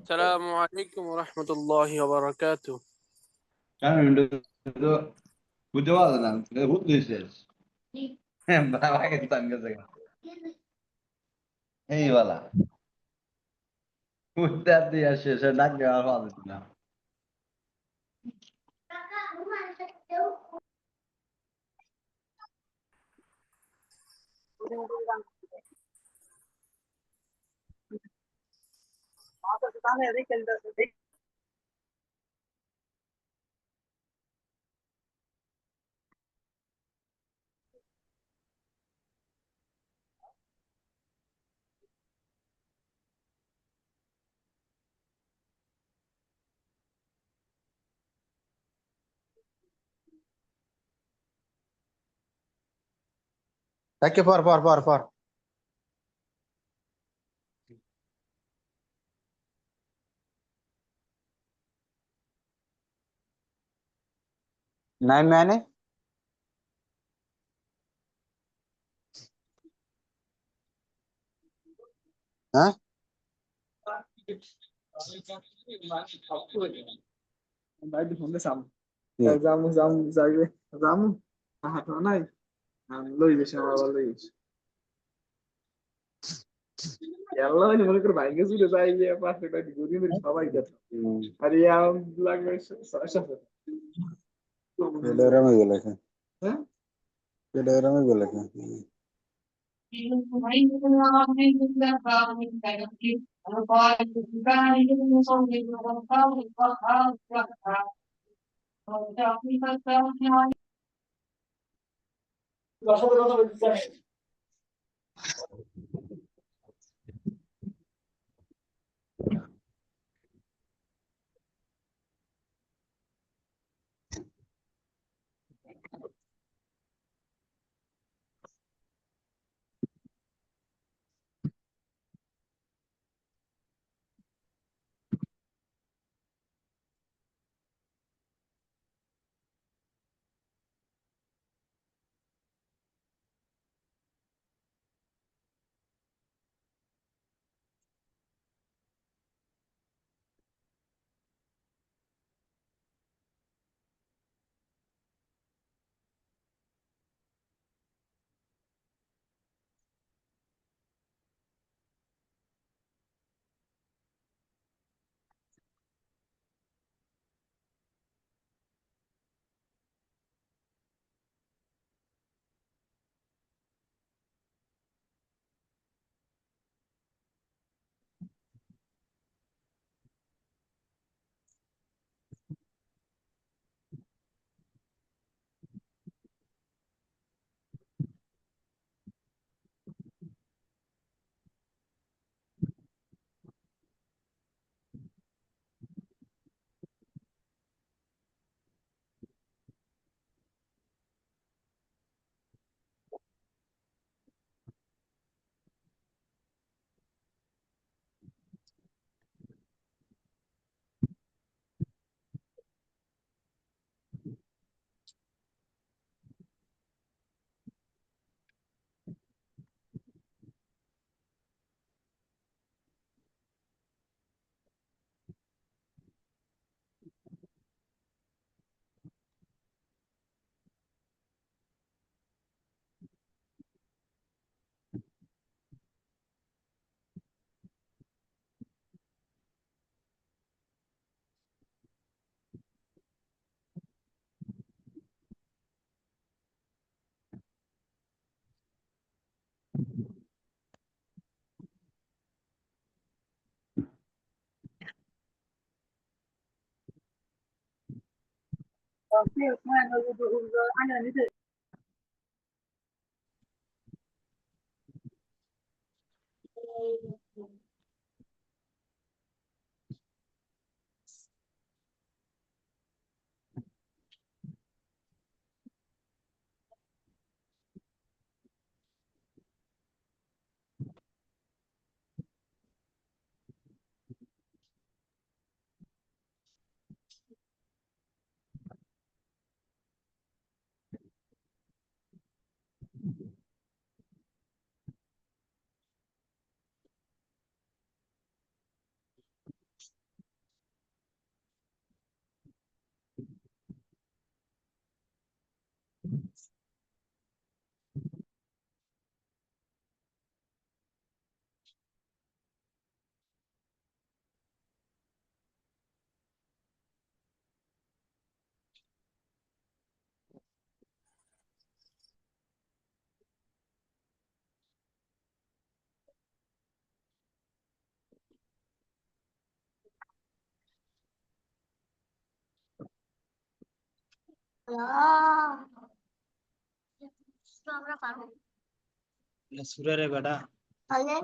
السلام عليكم ورحمة الله وبركاته. বুঝতে পারলো না ভূত শেষ পাকিস্তান গেছে এই বলা উত্তর দিয়ে শেষ ডাক দেওয়ার পাওয়া না একে পর নাই মানে হ্যাঁ বাইরে ফোন দে সাম জামু জামু যাইবে জামু হাত নাই লই বেশি আমার লই বেশি এল্লা হইনি মনে করে বাইকে জুড়ে যাই যে পাশে বাইরে ঘুরি ঘুরি সবাই গেছে আর ইয়া লাগবে সাথে এডারামে গেল হ্যাঁ এডারামে গেল আমরা পারবো সুরে বেটা তাহলে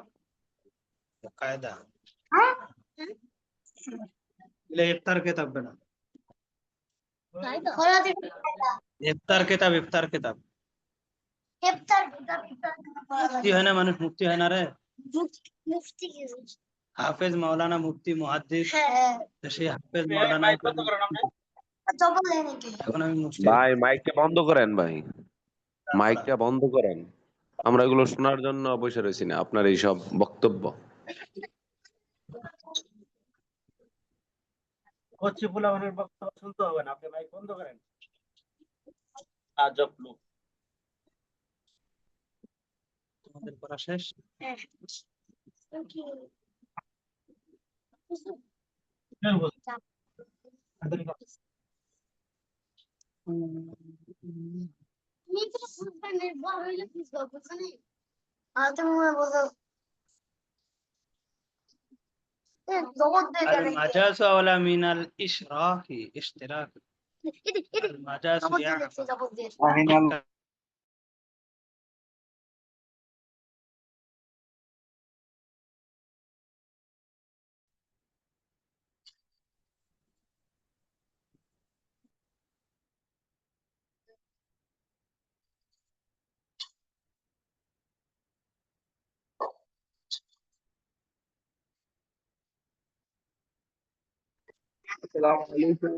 কায়দা হ্যাঁ ইফতার কিতাব বেটা খোলা থেকে ইফতার কিতাব ইফতার মুফতি হয় না মানুষ মুফতি হয় না রে মুফতি কি হাফেজ মাওলানা মুফতি মুহাদ্দিস হ্যাঁ সেই হাফেজ মাওলানা জবাব দেয় নাকি এখন আমি মুফতি ভাই মাইকটা বন্ধ করেন ভাই, মাইকটা বন্ধ করেন। আমরা এগুলো শোনার জন্য বসে রয়েছি না আপনার এই সব বক্তব্য। হচ্ছে ফুলাবানের বক্তব্য শুনতে হবে না, আপনি মাইক বন্ধ করেন। আজব লোক। তোমাদের পড়া শেষ? হ্যাঁ কি তুমি তো বুঝবে না বড় হইলে বুঝবে বুঝছো আর তুমি বলো জবাব দেয় কেন المجاز أولى من الإشراك اشتراك المجاز জবাব দিয়ে السلام عليكم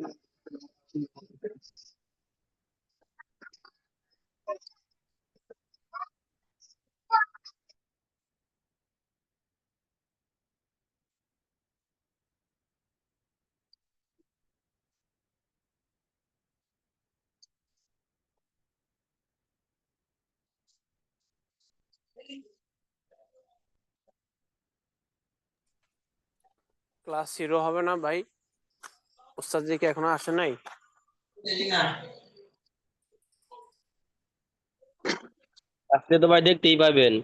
ক্লাস 0 হবে না ভাই? ওস্তাদ জি কি এখনো আসে নাই? আজকে তো ভাই দেখতেই পাবেন।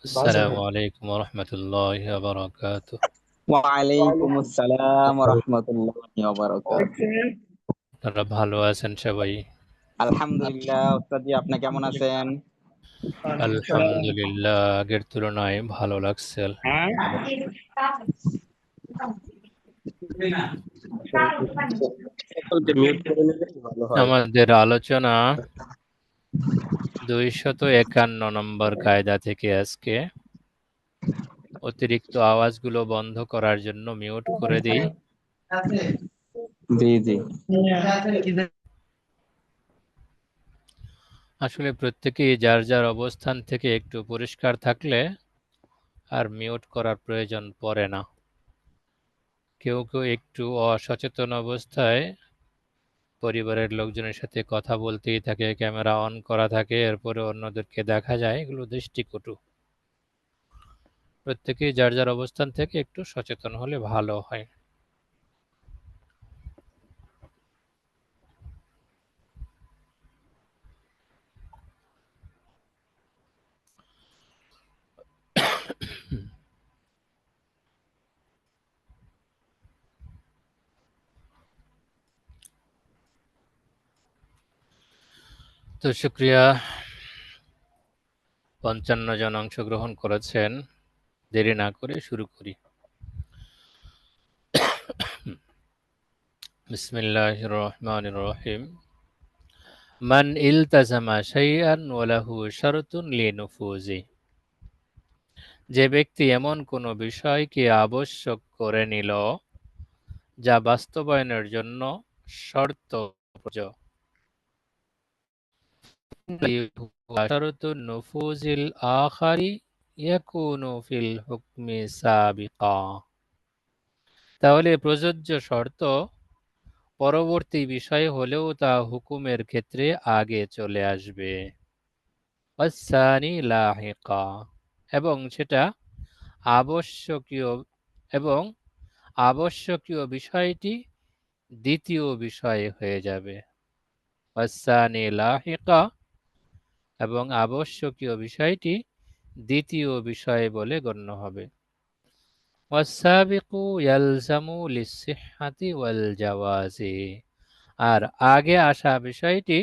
السلام عليكم ورحمة الله وبركاته. ওয়ালাইকুম আসসালাম ওয়া রাহমাতুল্লাহি ওয়া বারাকাতুহু। আপনারা ভালো আছেন সবাই? আলহামদুলিল্লাহ। উস্তাদ জি আপনি কেমন আছেন? আলহামদুলিল্লাহ, আগের তুলনায় ভালো লাগছে। সকলকে মিউট করে নিলে ভালো হয়। আমাদের আলোচনা 251 নম্বর কায়দা থেকে আজকে অতিরিক্ত আওয়াজগুলো বন্ধ করার জন্য মিউট করে দিই। জি জি। আসলে প্রত্যেকেই যার যার অবস্থান থেকে একটু পরিষ্কার থাকলে আর মিউট করার প্রয়োজন পড়ে না। কেউ কেউ একটু অসচেতন অবস্থায় পরিবারের লোকজনের সাথে কথা বলতেই থাকে, ক্যামেরা অন করা থাকে, এরপরে অন্যদেরকে দেখা যায়, এগুলো দৃষ্টিকটু। প্রত্যেকেই যার যার অবস্থান থেকে একটু সচেতন হলে ভালো হয়। তো শুক্রিয়া। 55 জন অংশগ্রহণ করেছেন। দেরি না করে শুরু করি। বিসমিল্লাহির রহমানির রহিম। মান ইলতাজামা শাইআন ওয়া লাহু শারতুন লিনুফুজি। যে ব্যক্তি এমন কোনো বিষয়কে আবশ্যক করে নিল যা বাস্তবায়নের জন্য শর্ত প্রয়োজন। শারতুন নুফুজিল আখারি ইয়াকুনু ফিল হুকমি সাবিকা। তাহলে প্রযোজ্য শর্ত পরবর্তী বিষয় হলেও তা হুকুমের ক্ষেত্রে আগে চলে আসবে। ওয়াসসানি লাহিকা, এবং সেটা আবশ্যকীয় এবং আবশ্যকীয় বিষয়টি দ্বিতীয় বিষয় হয়ে যাবে। ওয়াসসানি লাহিকা, এবং আবশ্যকীয় বিষয়টি দ্বিতীয় বিষয় বলে গণ্য হবে। ওয়াসসাবিকু ইয়ালজামু লিসসিহহাতি ওয়াল জাওয়াজি, আর আগে আসা বিষয়টি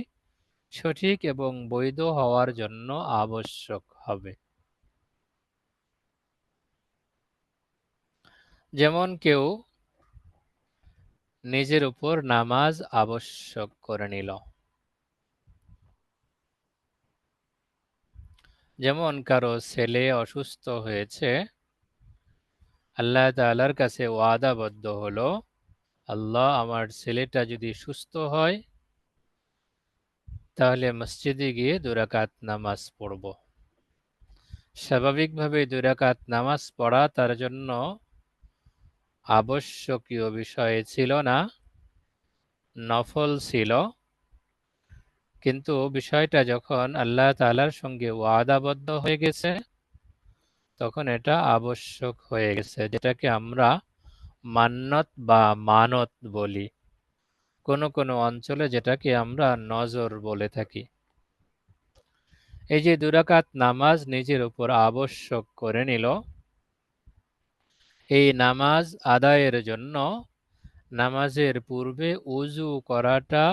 সঠিক এবং বৈধ হওয়ার জন্য আবশ্যক হবে। যেমন কেউ নিজের উপর নামাজ আবশ্যক করে নিল। যেমন কারো ছেলে অসুস্থ হয়েছে, আল্লাহ তাআলার কাছে ওয়াদাবদ্ধ হলো, আল্লাহ আমার ছেলেটা যদি সুস্থ হয় তাহলে মসজিদে গিয়ে 2 রাকাত নামাজ পড়ব। স্বাভাবিকভাবে 2 রাকাত নামাজ পড়া তার জন্য আবশ্যকীয় বিষয় ছিল না, নফল ছিল। কিন্তু বিষয়টা যখন আল্লাহ তাআলার সঙ্গে ওয়াদাবদ্ধ হয়ে গেছে তখন এটা আবশ্যক হয়ে গেছে, যেটাকে আমরা মান্নত বা মানত বলি। কোন কোন অঞ্চলে যেটাকে আমরা নজর বলে থাকি। এই যে 2 রাকাত নামাজ নিজের উপর আবশ্যক করে নিল, এই নামাজ আদায়ের জন্য নামাজের পূর্বে ওযু করাটা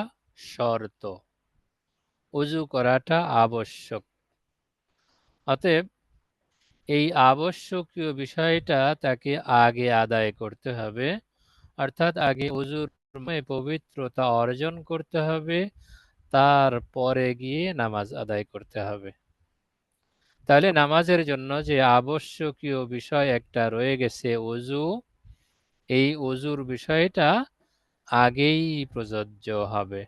শর্ত, ওযু করাটা আবশ্যক। অতএব এই আবশ্যকীয় বিষয়টা তাকে আগে আদায় করতে হবে, অর্থাৎ আগে ওযুর পবিত্রতা অর্জন করতে হবে, তারপরে গিয়ে নামাজ আদায় করতে হবে। তাহলে নামাজের জন্য যে আবশ্যকীয় বিষয় একটা রয়ে গেছে ওযু, এই ওযুর বিষয়টা আগেই প্রযোজ্য হবে।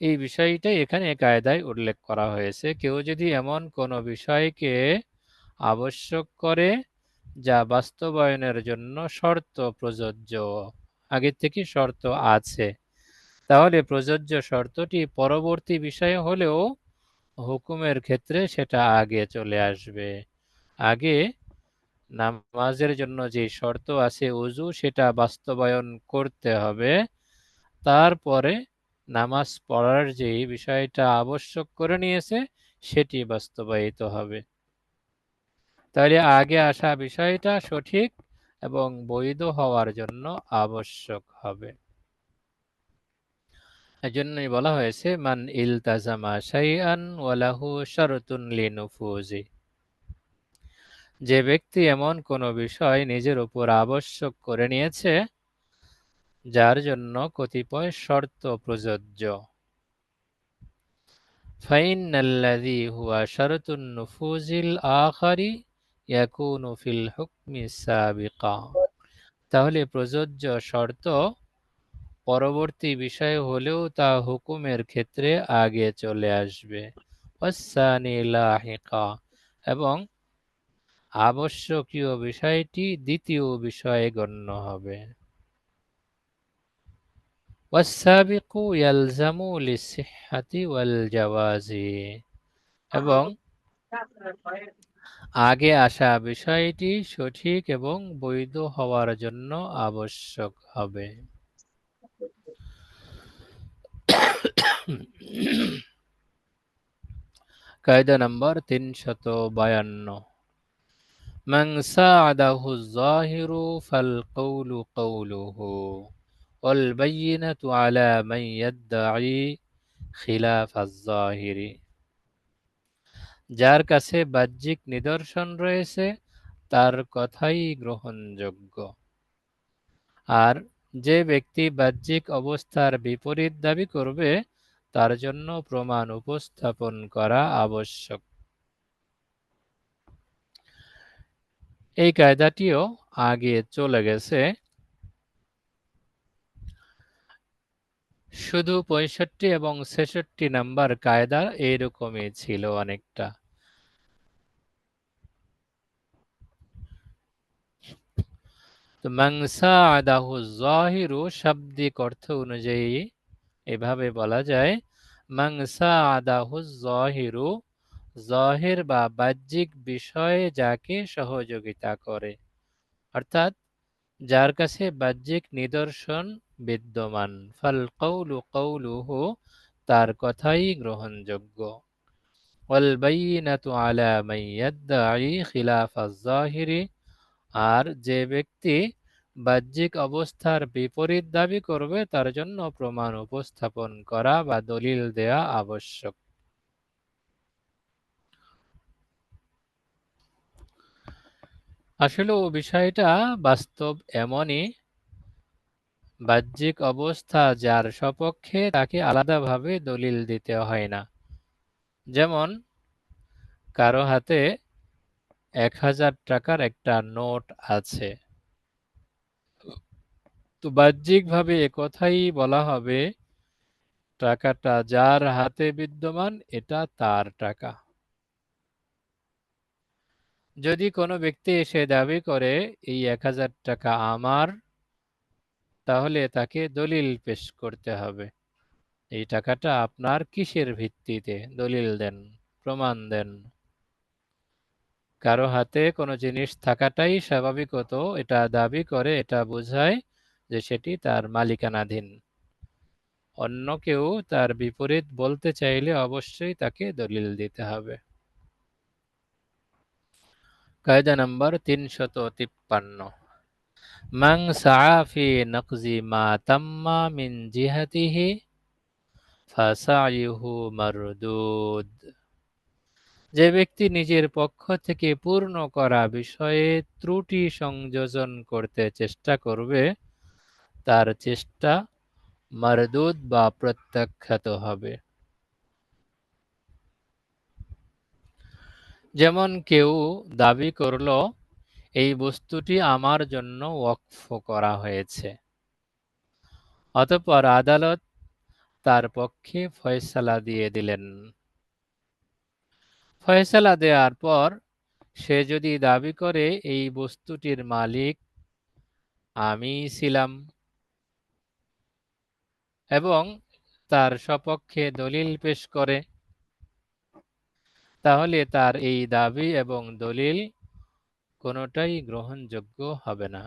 এই বিষয়টাই এখানে কায়দায় উল্লেখ করা হয়েছে। কেউ যদি এমন কোনো বিষয়কে আবশ্যক করে যা বাস্তবায়নের জন্য শর্ত প্রযোজ্য, আগে থেকে শর্ত আছে, তাহলে প্রযোজ্য শর্তটি পরবর্তী বিষয় হলেও হুকুমের ক্ষেত্রে সেটা আগে চলে আসবে। আগে নামাজের জন্য যে শর্ত আছে ওযু, সেটা বাস্তবায়ন করতে হবে, তারপরে নামাজ পড়ার যে বিষয়টা আবশ্যক করে নিয়েছে সেটি বাস্তবায়িত হবে। তাহলে আগে আসা বিষয়টা সঠিক এবং বৈধ হওয়ার জন্য আবশ্যক হবে। এজন্যই বলা হয়েছে মান ইলতাজামা শাইআন ওয়া লাহু শারতুন লিনুফুজি। যে ব্যক্তি এমন কোনো বিষয় নিজের উপর আবশ্যক করে নিয়েছে যার জন্য কতিপয় শর্ত প্রযোজ্য। ফাইনাল্লাযী হুয়া শারতুন নুফুজিল আখারি ইয়াকুনু ফিল হুকমি সাবিকা। তাহলে প্রযোজ্য শর্ত পরবর্তী বিষয় হলেও তা হুকুমের ক্ষেত্রে আগে চলে আসবে। ওয়াসসানি লাহিকা, এবং আবশ্যকীয় বিষয়টি দ্বিতীয় বিষয়ে গণ্য হবে। ওয়াসসাবিকু ইয়ালজামু লিসসিহহাতি ওয়াল জাওয়াজি, এবং আগে আসা বিষয়টি সঠিক এবং বৈধ হওয়ার জন্য আবশ্যক হবে। কায়দা নম্বর 352। মান সাআদাহু যাহিরু ফাল কওলু কওলুহু ওয়াল বায়িনাতু আলা মান ইয়াদঈ খিলাফাজ যাহিরি। যার কাছে বাহ্যিক নিদর্শন রয়েছে তার কথাই গ্রহণযোগ্য। আর যে ব্যক্তি বাহ্যিক অবস্থার বিপরীত দাবি করবে তার জন্য প্রমাণ উপস্থাপন করা আবশ্যক। এই কায়দাটিও আগে চলে গেছে, শুধু 65 এবং 66 নাম্বার কায়দা এইরকমই ছিল অনেকটা। তো মান সাআদাহু যাহিরু শাব্দিক অর্থ অনুযায়ী এভাবে বলা যায়, মান সাআদাহু যাহিরু, যাহির বা বাহ্যিক বিষয়ে যাকে সহযোগিতা করে, অর্থাৎ যার কাছে বাহ্যিক নিদর্শন বিদ্যমান। ফাল কওলু কওলুহু, তার কথাই গ্রহণযোগ্য। ওয়াল বাইয়িনাতু আলা মান ইয়াদদাঈ খিলাফাজ যাহিরি, আর যে ব্যক্তি বাহ্যিক অবস্থার বিপরীত দাবি করবে তার জন্য প্রমাণ উপস্থাপন করা বা দলিল দেয়া আবশ্যক। আসলে ও বিষয়টা বাস্তব এমনই, বাহ্যিক অবস্থা যার সপক্ষে তাকে আলাদাভাবে দলিল দিতে হয় না। যেমন কারো হাতে 1000 টাকার একটা নোট আছে, তো বাহ্যিকভাবে একথাই বলা হবে টাকাটা যার হাতে বিদ্যমান এটা তার টাকা। যদি কোনো ব্যক্তি এসে দাবি করে এই 1000 টাকা আমার, তাহলে তাকে দলিল পেশ করতে হবে, এই টাকাটা আপনার কিসের ভিত্তিতে, দলিল দেন, প্রমাণ দেন। কারো হাতে কোনো জিনিস থাকাটাই স্বাভাবিকত এটা দাবি করে, এটা বোঝায় যে সেটি তার মালিকানাধীন। অন্য কেউ তার বিপরীত বলতে চাইলে অবশ্যই তাকে দলিল দিতে হবে। কায়দা নাম্বার 353, মান সাআ ফি নাকজি মা তাম্মা মিন জিহাতিহি ফাসাইহু মারদুদ। যে ব্যক্তি নিজের পক্ষ থেকে পূর্ণ করা বিষয়ে ত্রুটি সংযোজন করতে চেষ্টা করবে তার চেষ্টা মারদুদ বা প্রত্যাখ্যাত হবে। যেমন কেউ দাবি করল এই বস্তুটি আমার জন্য ওয়াকফ করা হয়েছে, অতঃপর আদালত তার পক্ষে ফয়সালা দিয়ে দিলেন। ফয়সালা দেওয়ার পর সে যদি দাবি করে এই বস্তুটির মালিক আমিই ছিলাম এবং তার সপক্ষে দলিল পেশ করে, তাহলে তার এই দাবি এবং দলিল কোনোটাই গ্রহণযোগ্য হবে না।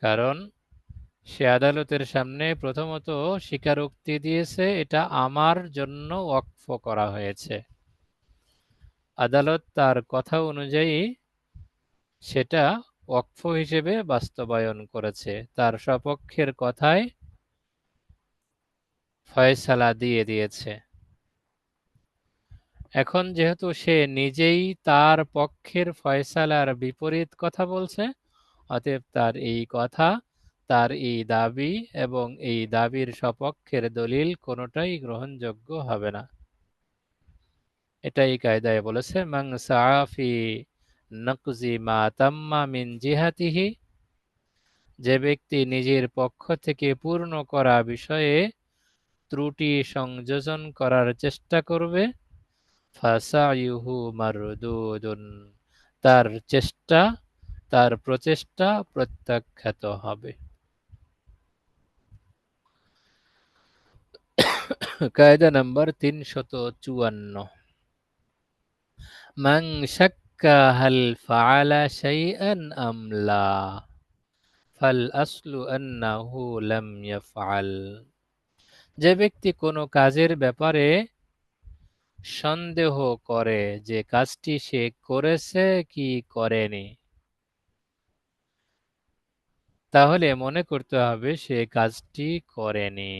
কারণ সে আদালতের সামনে প্রথমত স্বীকারোক্তি দিয়েছে এটা আমার জন্য ওয়াকফ করা হয়েছে, আদালত তার কথা অনুযায়ী সেটা ওয়াকফ হিসেবে বাস্তবায়ন করেছে, তার সপক্ষের কথায় ফয়সালা দিয়ে দিয়েছে। এখন যেহেতু সে নিজেই তার পক্ষের ফয়সালার বিপরীত কথা বলছে, অতএব তার এই কথা, তার এই দাবি এবং এই দাবির সপক্ষের দলিল কোনোটাই গ্রহণযোগ্য হবে না। এটাই কায়দায় বলেছে মান সাআ ফি নাকজি মা তাম্মা মিন জিহাতিহি, যে ব্যক্তি নিজের পক্ষ থেকে পূর্ণ করা বিষয়ে ত্রুটি সংযোজন করার চেষ্টা করবে, ফাসাইহু মারদুদুন, তার চেষ্টা, তার প্রচেষ্টা প্রত্যাখ্যাত হবে। কায়দা নাম্বার 354, মান শাক্কা হাল ফাআলা শাইআন আম লা ফাল আসলু আন্নাহু লাম ইয়াফআল। যে ব্যক্তি কোনো কাজের ব্যাপারে সন্দেহ করে যে কাজটি সে করেছে কি করেনি, তাহলে মনে করতে হবে সে কাজটি করেনি।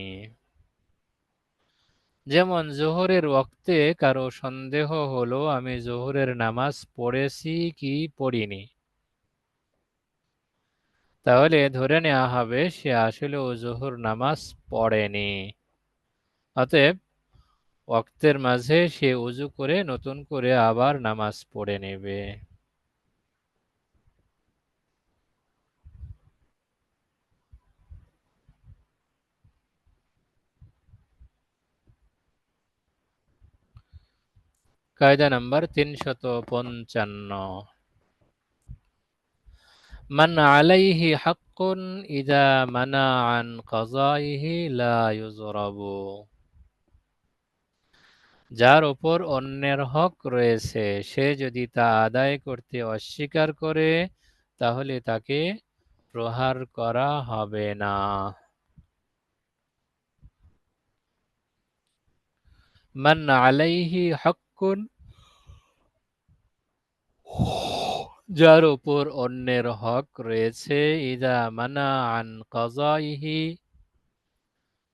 যেমন জোহরের ওয়াক্তে কারো সন্দেহ হলো আমি জোহরের নামাজ পড়েছি কি পড়িনি, তাহলে ধরে নেওয়া হবে সে আসলেও জোহর নামাজ পড়েনি। অতএব ওয়াক্তের মাঝে সে উজু করে নতুন করে আবার নামাজ পড়ে নেবে। কায়দা নাম্বার 355। মান আলাইহি হাক্কুন ইযা মানা আন কাযাইহি লা ইউযরাবু। যার উপর অন্যের হক রয়েছে সে যদি তা আদায় করতে অস্বীকার করে তাহলে তাকে প্রহার করা হবে না। মান আলাইহি হাক্কুন, যার উপর অন্যের হক রয়েছে, ইযা মানা আন কাযাইহি,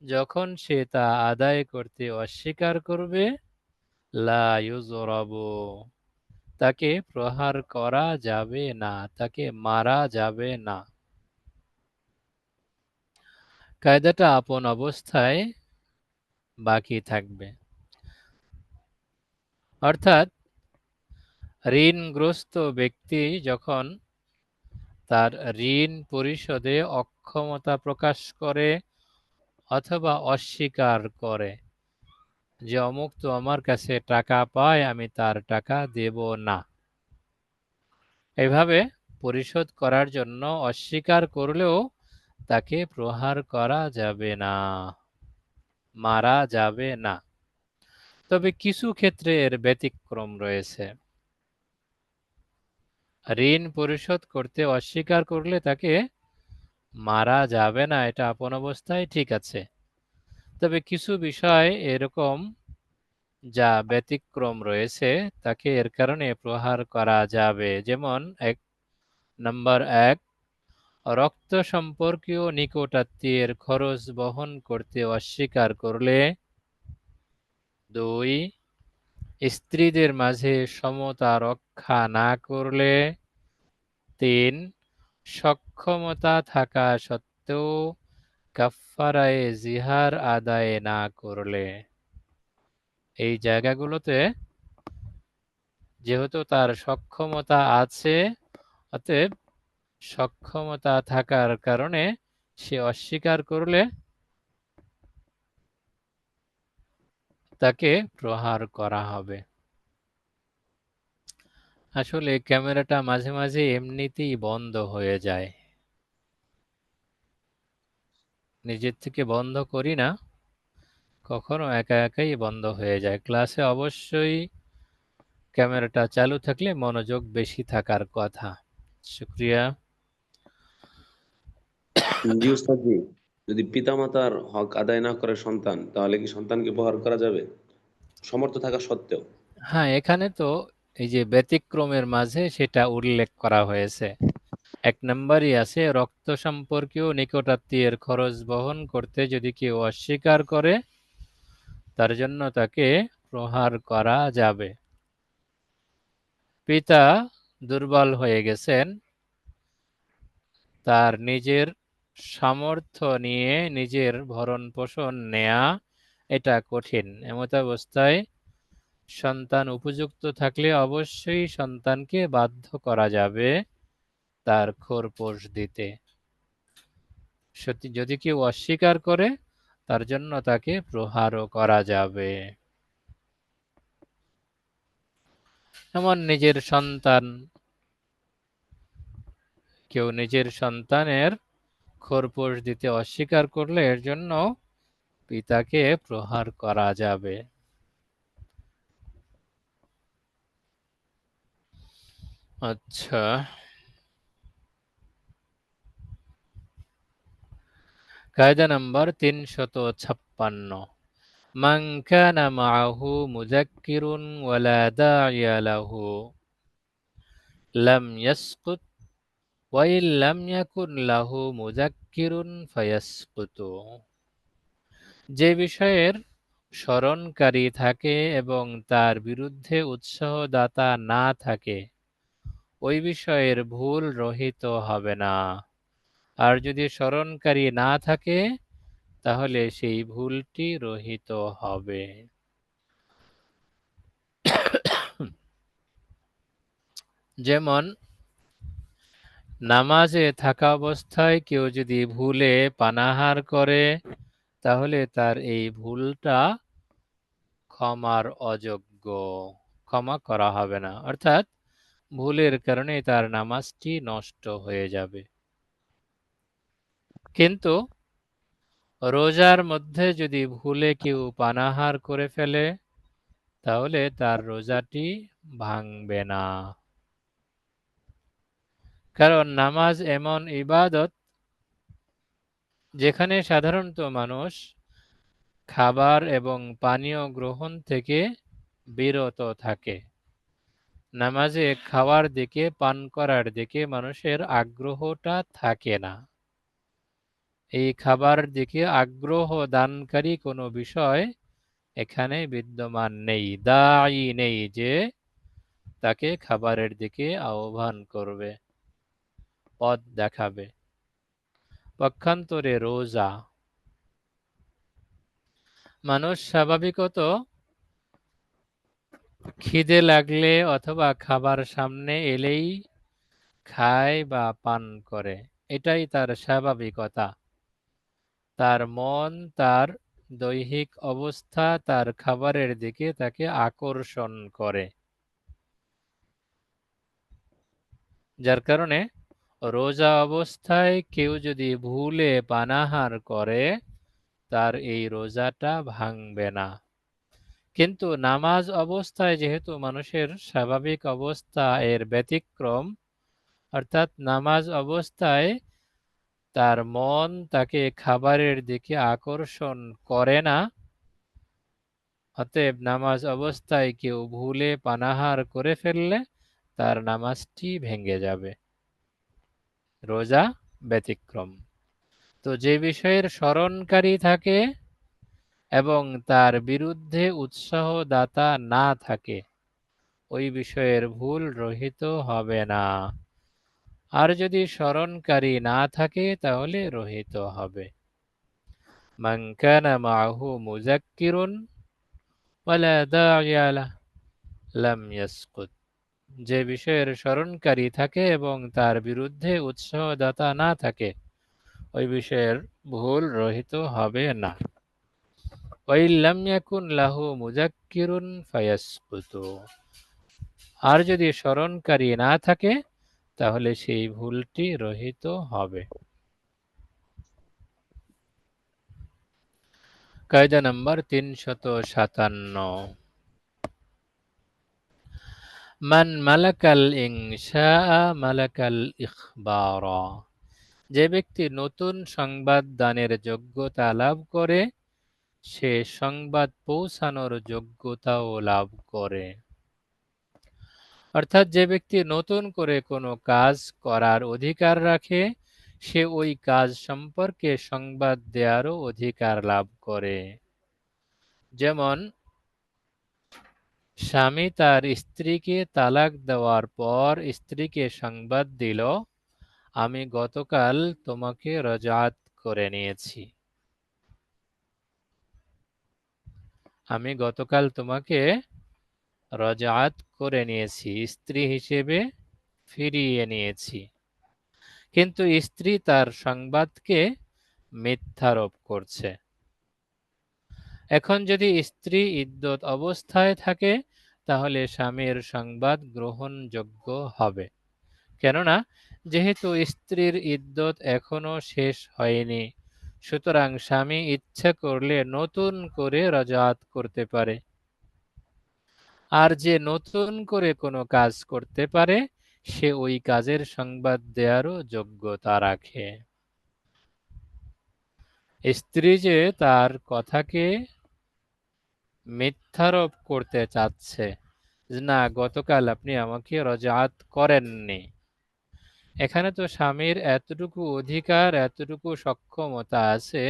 যখন সে তা আদায় করতে অস্বীকার করবে, লা ইউযরাবু, তাকে প্রহার করা যাবে না, তাকে মারা যাবে না। কায়দাটা আপন অবস্থায় বাকি থাকবে। অর্থাৎ ঋণগ্রস্ত ব্যক্তি যখন তার ঋণ পরিশোধে অক্ষমতা প্রকাশ করে অথবা অস্বীকার করে যে অমুক তো আমার কাছে টাকা পায়, আমি তার টাকা দেব না, এভাবে পরিশোধ করার জন্য অস্বীকার করলেও তাকে প্রহার করা যাবে না, মারা যাবে না। তবে কিছু ক্ষেত্রে এর ব্যতিক্রম রয়েছে। ঋণ পরিশোধ করতে অস্বীকার করলে তাকে মারা যাবে না, এটা আপন অবস্থায় ঠিক আছে। তবে কিছু বিষয় এরকম যা ব্যতিক্রম রয়েছে, তাকে এর কারণে প্রহার করা যাবে। যেমন নাম্বার 1, রক্ত সম্পর্কীয় নিকটাত্মীয়ের খরচ বহন করতে অস্বীকার করলে। 2, স্ত্রীদের মাঝে সমতা রক্ষা না করলে। 3, সক্ষমতা থাকা সত্ত্বেও কাফফারায়ে জিহার আদায় না করলে। এই জায়গাগুলোতে যেহেতু তার সক্ষমতা আছে, অতএব সক্ষমতা থাকার কারণে সে অস্বীকার করলে তাকে প্রহার করা হবে। আসলে ক্যামেরাটা মাঝে মাঝে এমনিতেই বন্ধ হয়ে যায়, নিজের থেকে বন্ধ করি না, কখনো একা একাই বন্ধ হয়ে যায়। ক্লাসে অবশ্যই ক্যামেরাটা চালু থাকলে মনোযোগ বেশি থাকার কথা। শুক্রিয়া। জি উস্তাদ জি, যদি পিতামাতার হক আদায় না করে সন্তান, তাহলে কি সন্তানকে প্রহার করা যাবে সমর্থ থাকা সত্ত্বেও? হ্যাঁ, এখানে তো এই যে ব্যতিক্রমের মাঝে সেটা উল্লেখ করা হয়েছে। 1 নম্বরই আছে, রক্ত সম্পর্কীয় নিকটাত্মীয়ের খরচ বহন করতে যদি কেউ অস্বীকার করে তার জন্য তাকে প্রহার করা যাবে। পিতা দুর্বল হয়ে গেছেন, তার নিজের সামর্থ্য নিয়ে নিজের ভরণ পোষণ নেয়া এটা কঠিন। এমতাবস্থায় সন্তান উপযুক্ত থাকলে অবশ্যই সন্তানকে বাধ্য করা যাবে তার খোরপোশ দিতে। সত্যি যদি কেউ অস্বীকার করে তার জন্য তাকে প্রহারও করা যাবে। এমন নিজের সন্তান, কেউ নিজের সন্তানের খোরপোশ দিতে অস্বীকার করলে এর জন্য পিতাকে প্রহার করা যাবে। আচ্ছা, কায়দা নাম্বার 356। মান কানা মাআহু মুযাক্কিরুন ওয়া লা দা'iয়া লাহু লাম ইয়াসকুত ওয়া ইন লাম ইয়াকুন লাহু মুযাক্কিরুন ফায়াসকুতু। যে বিষয়ের স্মরণকারী থাকে এবং তার বিরুদ্ধে উৎসাহদাতা না থাকে, ওই বিষয়ের ভুল রহিত হবে না। আর যদি স্মরণকারী না থাকে, তাহলে সেই ভুলটি রহিত হবে। যেমন নামাজে থাকা অবস্থায় কেউ যদি ভুলে পানাহার করে, তাহলে তার এই ভুলটা ক্ষমার অযোগ্য, ক্ষমা করা হবে না। অর্থাৎ ভুলের কারণে তার নামাজটি নষ্ট হয়ে যাবে। কিন্তু রোজার মধ্যে যদি ভুলে কেউ পানাহার করে ফেলে, তাহলে তার রোজাটি ভাঙবে না। কারণ নামাজ এমন ইবাদত যেখানে সাধারণত মানুষ খাবার এবং পানীয় গ্রহণ থেকে বিরত থাকে। নামাজে খাওয়ার দিকে, পান করার দিকে মানুষের আগ্রহটা থাকে না। এই খাবার দিকে আগ্রহ দানকারী কোনো বিষয় এখানে বিদ্যমান নেই, দায়ী নেই যে তাকে খাবারের দিকে আহ্বান করবে, পথ দেখাবে। পক্ষান্তরে রোজা, মানুষ স্বাভাবিকত খিদে লাগলে অথবা খাবার সামনে এলেই খায় বা পান করে, এটাই তার স্বাভাবিকতা। তার মন, তার দৈহিক অবস্থা তার খাবারের দিকে তাকে আকর্ষণ করে, যার কারণে রোজা অবস্থায় কেউ যদি ভুলে পানাহার করে, তার এই রোজাটা ভাঙবে না। কিন্তু নামাজ অবস্থায় যেহেতু মানুষের স্বাভাবিক অবস্থা এর ব্যতিক্রম, অর্থাৎ নামাজ অবস্থায় তার মন তাকে খাবারের দিকে আকর্ষণ করে না, অতএব নামাজ অবস্থায় কেউ ভুলে পানাহার করে ফেললে তার নামাজটি ভেঙে যাবে, রোজা ব্যতিক্রম। তো যে বিষয়ের স্মরণকারী থাকে এবং তার বিরুদ্ধে উৎসাহদাতা না থাকে, ওই বিষয়ের ভুল রহিত হবে না। আর যদি স্মরণকারী না থাকে, তাহলে রহিত হবে। মান কানা মাআহু মুযাক্কিরুন ওয়ালা দাঈয়া লাহু লাম ইয়াসকুত। যে বিষয়ের স্মরণকারী থাকে এবং তার বিরুদ্ধে উৎসাহদাতা না থাকে, ওই বিষয়ের ভুল রহিত হবে না। ওয়াইন লাম ইয়াকুন লাহু মুযাক্কিরুন ফায়াসকুতু। আর যদি স্মরণকারী না থাকে, তাহলে সেই ভুলটি রহিত হবে। কায়দা নাম্বার 357। মান মালাকাল ইনশাআ মালাকাল ইখবারা। যে ব্যক্তি নতুন সংবাদ দানের যোগ্যতা লাভ করে, সে সংবাদ পৌঁছানোর যোগ্যতাও লাভ করে। অর্থাৎ যে ব্যক্তি নতুন করে কোনো কাজ করার অধিকার রাখে, সে ওই কাজ সম্পর্কে সংবাদ দেওয়ারও অধিকার লাভ করে। যেমন স্বামী তার স্ত্রীকে তালাক দেওয়ার পর স্ত্রীকে সংবাদ দিল, আমি গতকাল তোমাকে রজআত করে নিয়েছি, আমি গতকাল তোমাকে রজআত করে নিয়েছি, স্ত্রী হিসেবে ফিরিয়ে নিয়েছি। কিন্তু স্ত্রী তার সংবাদকে মিথ্যারোপ করছে। এখন যদি স্ত্রী ইদ্যত অবস্থায় থাকে, তাহলে স্বামীর সংবাদ গ্রহণযোগ্য হবে। কেননা যেহেতু স্ত্রীর ইদ্যত এখনো শেষ হয়নি, সুতরাং স্বামী ইচ্ছা করলে নতুন করে রজআত করতে পারে। আর যে নতুন করে কোনো কাজ করতে পারে, সে ওই কাজের সংবাদ দেওয়ারও যোগ্যতা রাখে। স্ত্রী যে তার কথাকে মিথ্যারোপ করতে চাচ্ছে, না গতকাল আপনি আমাকে রজআত করেননি, এখানে তো স্বামীর এতটুকু অধিকার, এতটুকু সক্ষমতা আছে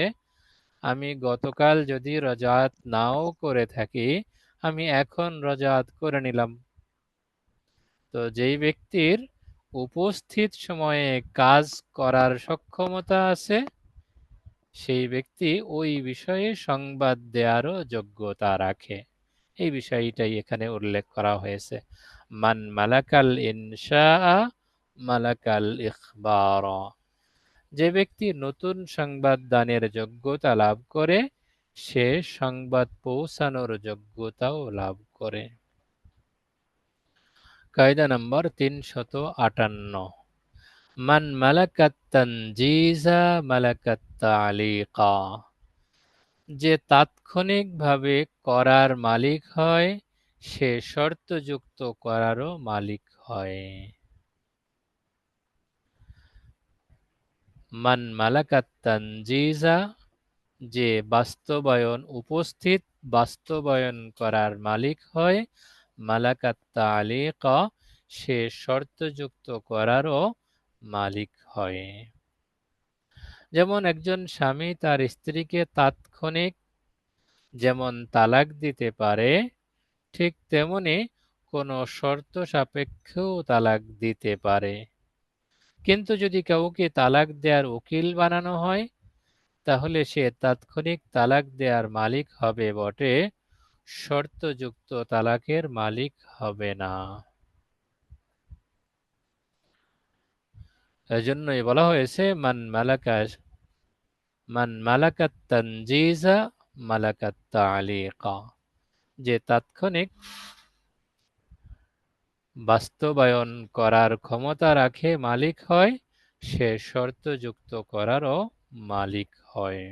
আমি গতকাল যদি রজাত নাও করে থাকি, আমি এখন রজাত করে নিলাম। তো যেই ব্যক্তির উপস্থিত সময়ে কাজ করার সক্ষমতা আছে, সেই ব্যক্তি ওই বিষয়ে সংবাদ দেওয়ারও যোগ্যতা রাখে। এই বিষয়টাই এখানে উল্লেখ করা হয়েছে। মান মালাকাল ইনশা মালাকাল ইখবার। যে ব্যক্তি নতুন সংবাদ দানের যোগ্যতা লাভ করে, সে সংবাদ পৌঁছানোর যোগ্যতাও লাভ করে। কায়দা নম্বর 358। মান মালাকাত তানজিজা মালাকাত তালিকা। যে তাৎক্ষণিকভাবে করার মালিক হয়, সে শর্তযুক্ত করারও মালিক হয়। মান মালাকাত তানজিজা, যে বাস্তবায়ন উপস্থিত বাস্তবায়ন করার মালিক হয়, মালাকাত তালিকা, সে শর্তযুক্ত করারও মালিক হয়। যেমন একজন স্বামী তার স্ত্রীকে তাৎক্ষণিক যেমন তালাক দিতে পারে, ঠিক তেমনি কোনো শর্ত সাপেক্ষেও তালাক দিতে পারে। কিন্তু যদি কাউকে তালাক দেওয়ার উকিল বানানো হয়, তাহলে সে তাৎক্ষণিক তালাক দেওয়ার মালিক হবে বটে, শর্তযুক্ত তালাকের মালিক হবে না। এজন্যই বলা হয়েছে মান মালাকাত তানজিজা মালাকাত তালিকা। যে তাৎক্ষণিক বাস্তবায়ন করার ক্ষমতা রাখে মালিক হয়, সে শর্তযুক্ত করারও মালিক হয়।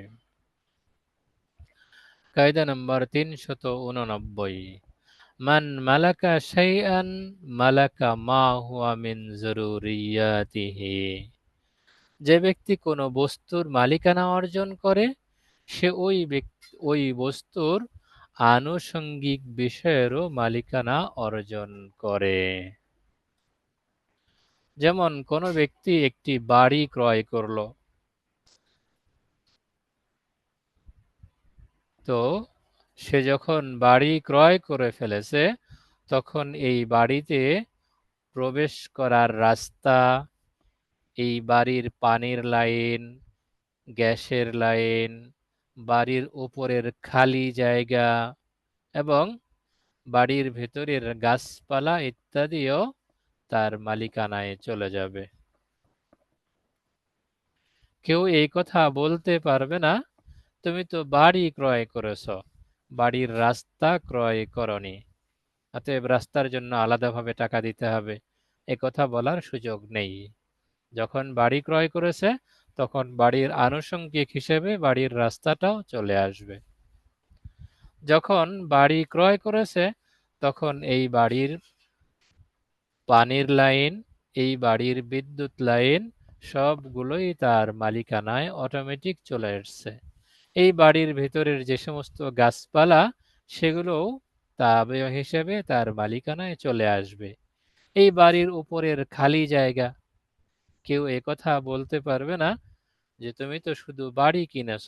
কায়দা নম্বর 389। মান মালাকা শাইআন মালাকা মা হুয়া মিন জরুরিয়াতিহি। যে ব্যক্তি কোনো বস্তুর মালিকানা অর্জন করে, সে ওই বস্তুর আনুষঙ্গিক বিষয়েরও মালিকানা অর্জন করে। যেমন কোনো ব্যক্তি একটি বাড়ি ক্রয় করলো, তো সে যখন বাড়ি ক্রয় করে ফেলেছে, তখন এই বাড়িতে প্রবেশ করার রাস্তা, এই বাড়ির পানির লাইন, গ্যাসের লাইন, বাড়ির উপরের খালি জায়গা এবং বাড়ির ভেতরের গাছপালা ইত্যাদিও তার মালিকানায় চলে যাবে। কেউ এই কথা বলতে পারবে না, তুমি তো বাড়ি ক্রয় করেছ, বাড়ির রাস্তা ক্রয় করনি, অতএব রাস্তার জন্য আলাদাভাবে টাকা দিতে হবে। এ কথা বলার সুযোগ নেই। যখন বাড়ি ক্রয় করেছে, তখন বাড়ির আনুষঙ্গিক হিসেবে বাড়ির রাস্তাটাও চলে আসবে। যখন বাড়ি ক্রয় করেছে, তখন এই বাড়ির পানির লাইন, এই বাড়ির বিদ্যুৎ লাইন সবগুলোই তার মালিকানায় অটোমেটিক চলে এসছে। এই বাড়ির ভেতরের যে সমস্ত গাছপালা, সেগুলোও তাবে হিসেবে তার মালিকানায় চলে আসবে। এই বাড়ির উপরের খালি জায়গা, কেউ একথা বলতে পারবে না যে তুমি তো শুধু বাড়ি কিনেছ,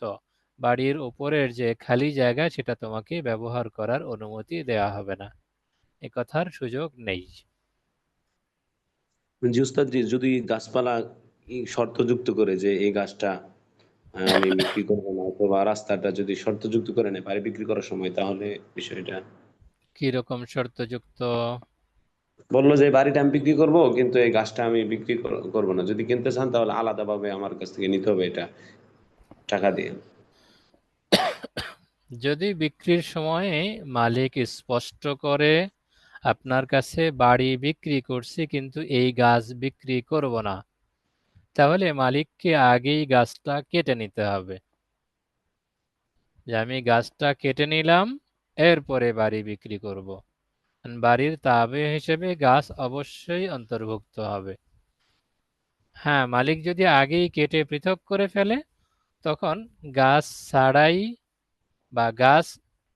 বাড়ির উপরের যে খালি জায়গা সেটা তোমাকে ব্যবহার করার অনুমতি দেওয়া হবে না। এ কথার সুযোগ নেই। জি উস্তাদ জি, যদি গাছপালা শর্তযুক্ত করে যে এই গাছটা আমি বিক্রি করবো না, অথবা রাস্তাটা যদি শর্তযুক্ত করে নেয় বাড়ি বিক্রি করার সময়, তাহলে বিষয়টা কি রকম শর্তযুক্ত? বললো যে বাড়িটা আমি বিক্রি করব, কিন্তু এই গাছটা আমি বিক্রি করবো না। যদি কিনতে চান তাহলে আলাদাভাবে আমার কাছ থেকে নিতে হবে এটা টাকা দিয়ে। যদি বিক্রির সময়ে মালিক স্পষ্ট করে আপনার কাছে বাড়ি বিক্রি করছি কিন্তু এই গাছ বিক্রি করব না, তাহলে মালিককে আগেই গাছটা কেটে নিতে হবে, যে আমি গাছটা কেটে নিলাম, এরপরে বাড়ি বিক্রি করব। বাড়ির তাবে হিসেবে গাছ অবশ্যই অন্তর্ভুক্ত হবে। হ্যাঁ, মালিক যদি আগেই কেটে পৃথক করে ফেলে, তখন গাছ ছাড়াই বা গাছ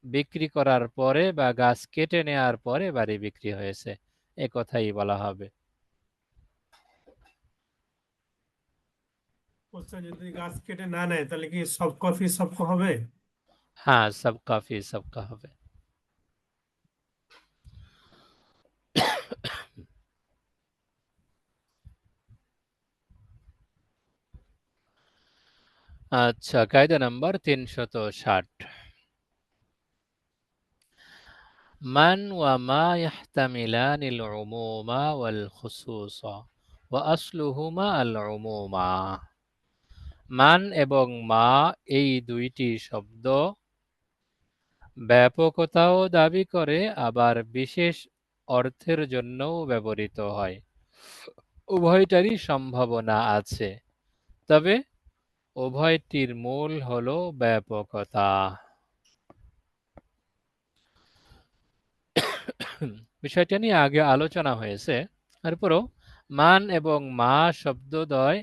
বিক্রি করার পরে বা গাছ কেটে নেওয়ার পরে বাড়ি বিক্রি হয়েছে, এ কথাই বলা হবে। ওস্তাদ যদি গাছ কেটে না নেয় তাহলে কি সব কফি সবক হবে? হ্যাঁ, সব কাফি সবকা হবে। আচ্ছা, কায়দা নাম্বার 360। মান ওয়া মা ইয়াহতামিলানিল উমুমা ওয়াল খুসুসা ওয়া আসলুহুমা আল উমুমা। মান এবং মা এই দুইটি শব্দ ব্যাপকতাও দাবি করে, আবার বিশেষ অর্থের জন্যও ব্যবহৃত হয়। উভয়টারই সম্ভাবনা আছে, তবে উভয়টির মূল হলো ব্যাপকতা। বিষয়টা নিয়ে আগে আলোচনা হয়েছে। তারপরও মান এবং মা শব্দদ্বয়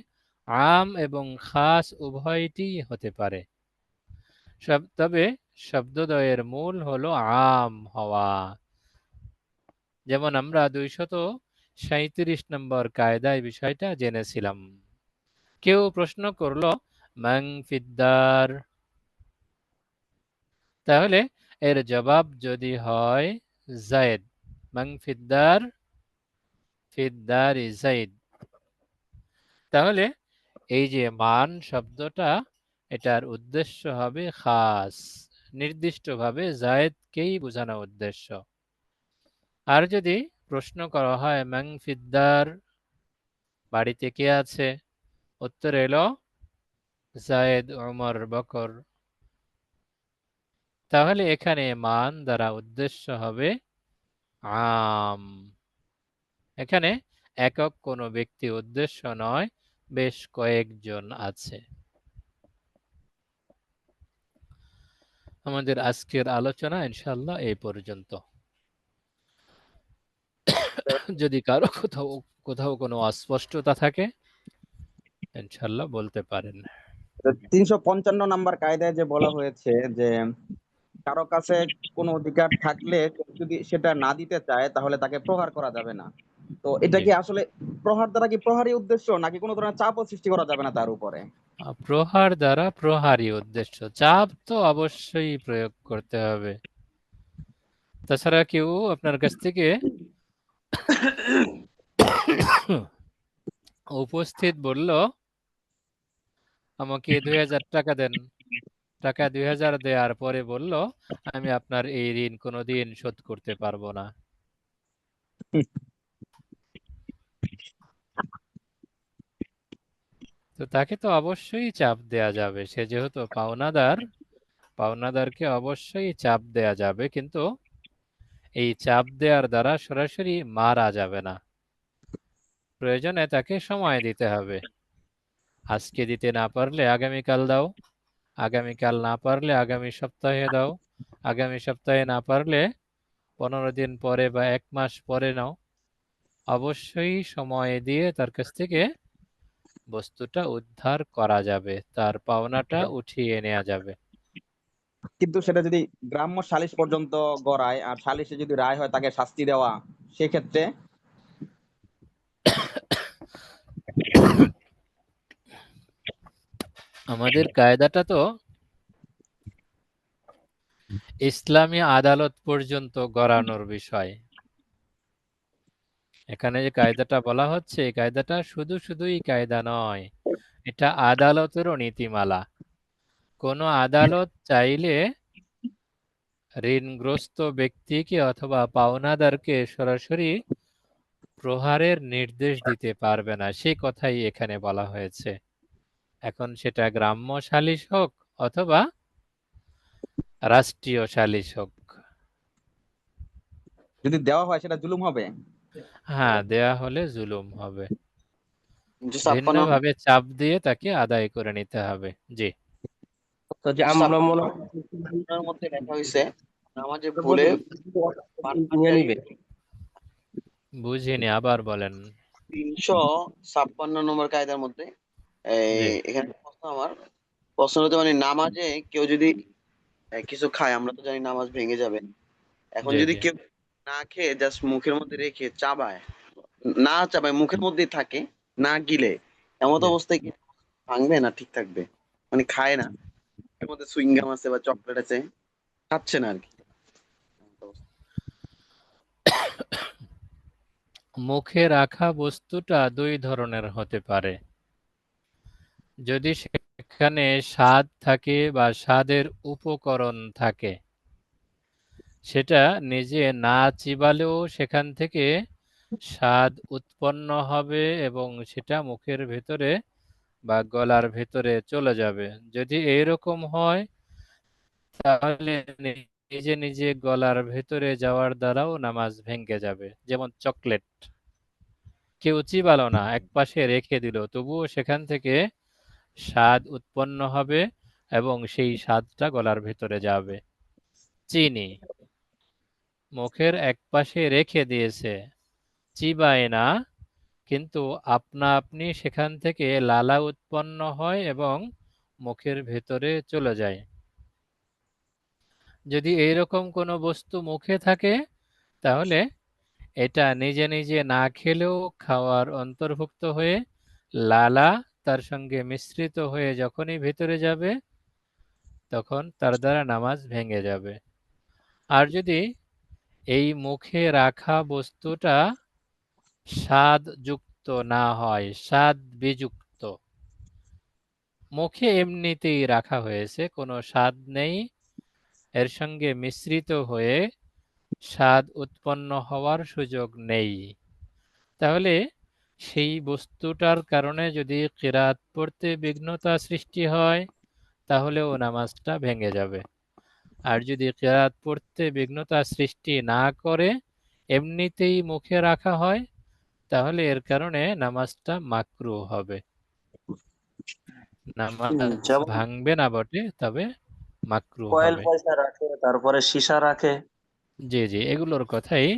আম এবং খাস উভয়টি হতে পারে, তবে শব্দদ্বয়ের মূল হলো আম হওয়া। যেমন আমরা 237 নম্বর কায়দায় বিষয়টা জেনেছিলাম। কেউ প্রশ্ন করলো মান ফিদ্দার, তাহলে এর জবাব যদি হয় যায়েদ, মান ফিদ্দার, ফিদ্দারি যায়েদ, তাহলে এই যে মান শব্দটা, এটার উদ্দেশ্য হবে খাস, নির্দিষ্টভাবে যায়েদকেই বোঝানো উদ্দেশ্য। আর যদি প্রশ্ন করা হয় মান ফিদ্দার, বাড়িতে কে আছে, উত্তর এলো যায়েদ, ওমর, বকর, তাহলে এখানে মান দ্বারা উদ্দেশ্য হবে আম। এখানে একক কোনো ব্যক্তি উদ্দেশ্য নয়, বেশ কয়েকজন আছে। আমাদের আজকের আলোচনা ইনশাআল্লাহ এই পর্যন্ত। যদি কারো কোথাও কোনো অস্পষ্টতা থাকে ইনশাআল্লাহ বলতে পারেন। 355 নাম্বার কায়দায় যে বলা হয়েছে যে কারো কাছে কোনো অধিকার থাকলে কেউ যদি সেটা না দিতে চায় তাহলে তাকে প্রহার করা যাবে না। তো এটা জি। কি আসলে প্রহার দ্বারা কি প্রহারই উদ্দেশ্য, নাকি কোনো ধরনের চাপও সৃষ্টি করা যাবে না তার উপরে? প্রহার দ্বারা প্রহারই উদ্দেশ্য, চাপ তো অবশ্যই প্রয়োগ করতে হবে। তাছাড়া কেউ আপনার কাছ থেকে উপস্থিত বলল আমাকে 2000 টাকা দেন, টাকা 2000 দেওয়ার পরে বলল আমি আপনার এই ঋণ কোনোদিন শোধ করতে পারবো না, তো তাকে তো অবশ্যই চাপ দেয়া যাবে। সে যেহেতু পাওনাদার, পাওনাদারকে অবশ্যই চাপ দেয়া যাবে, কিন্তু এই চাপ দেওয়ার দ্বারা সরাসরি মারা যাবে না। প্রয়োজনে তাকে সময় দিতে হবে। আজকে দিতে না পারলে আগামীকাল দাও, আগামীকাল না পারলে আগামী সপ্তাহে দাও, আগামী সপ্তাহে না পারলে 15 দিন পরে বা 1 মাস পরে নাও। অবশ্যই সময় দিয়ে তার কাছ থেকে বস্তুটা উদ্ধার করা যাবে, তার পাওনাটা উঠিয়ে নেওয়া যাবে। কিন্তু সেটা যদি গ্রাম্য সালিশ পর্যন্ত গড়ায় আর সালিশে যদি রায় হয় তাকে শাস্তি দেওয়া, সেক্ষেত্রে আমাদের কায়দাটা তো ইসলামী আদালত পর্যন্ত গড়ানোর বিষয়। এখানে যে কায়দাটা বলা হচ্ছে, এই কায়দাটা শুধুই কায়দা নয়, এটা আদালতেরও নীতিমালা। কোনো আদালত চাইলে ঋণগ্রস্ত ব্যক্তিকে অথবা পাওনাদারকে সরাসরি প্রহারের নির্দেশ দিতে পারবে না, সেই কথাই এখানে বলা হয়েছে। এখন সেটা গ্রাম্য সালিশ হোক অথবা রাষ্ট্রীয় সালিশ হোক। যদি দেওয়া হয় সেটা জুলুম হবে। হ্যাঁ, দেয়া হলে জুলুম হবে, 56 ভিন্নভাবে চাপ দিয়ে তাকে আদায় করে নিতে হবে। জি, তো যে আমরা মনে এর মধ্যে লেখা হয়েছে নামাজে ভুলে নিয়ে নিবে। বুঝিনি, আবার বলেন। 356 নম্বর কায়দার মধ্যে জি, এখানে আমার প্রশ্ন হতে মানে নামাজে কেউ যদি কিছু খায়, আমরা তো জানি নামাজ ভেঙে যাবে। এখন জি, যদি জি। কেউ না খেয়ে জাস্ট মুখের মধ্যে রেখে চাবায়, না চাবায় মুখের মধ্যেই থাকে, না গিলে, এমন জি। অবস্থায় কি ভাঙবে না ঠিক থাকবে? মানে খায় না, এর মধ্যে সুইংগাম আছে বা চকলেট আছে, খাচ্ছে না আর কি। মুখে রাখা বস্তুটা দুই ধরনের হতে পারে। যদি সেখানে স্বাদ থাকে বা স্বাদের উপকরণ থাকে, সেটা নিজে না চিবালেও সেখান থেকে স্বাদ উৎপন্ন হবে এবং সেটা মুখের ভেতরে বা গলার ভেতরে চলে যাবে। যদি এইরকম হয় তাহলে নিজে নিজে গলার ভেতরে যাওয়ার দ্বারাও নামাজ ভেঙে যাবে। যেমন চকলেট, কেউ চিবালো না, একপাশে রেখে দিল, তবুও সেখান থেকে স্বাদ উৎপন্ন হবে এবং সেই স্বাদটা গলার ভেতরে যাবে। চিনি মুখের একপাশে রেখে দিয়েছে, চিবায় না, কিন্তু আপনা আপনি সেখান থেকে লালা উৎপন্ন হয় এবং মুখের ভেতরে চলে যায়। যদি এইরকম কোনো বস্তু মুখে থাকে তাহলে এটা নিজে নিজে না খেলেও খাওয়ার অন্তর্ভুক্ত হয়ে লালা তার সঙ্গে মিশ্রিত হয়ে যখনই ভেতরে যাবে তখন তার দ্বারা নামাজ ভেঙে যাবে। আর যদি এই মুখে রাখা বস্তুটা স্বাদযুক্ত না হয়, স্বাদ বিযুক্ত, মুখে এমনিতেই রাখা হয়েছে, কোনো স্বাদ নেই, এর সঙ্গে মিশ্রিত হয়ে স্বাদ উৎপন্ন হওয়ার সুযোগ নেই, তাহলে সেই বস্তুটার কারণে যদি কিরাত পড়তে বিঘ্নতা সৃষ্টি হয় তাহলেও নামাজটা ভেঙে যাবে। আর যদি কিরাত পড়তে বিঘ্নতা সৃষ্টি না করে এমনিতেই মুখে রাখা হয় তাহলে এর কারণে নামাজটা মাকরুহ হবে। নামাজ যেমন ভাঙবে না বটে, তবে মাকরুহ কয়েল হবে। পয়সা রাখে, তারপরে সীসা রাখে। জি জি, এগুলোর কথাই,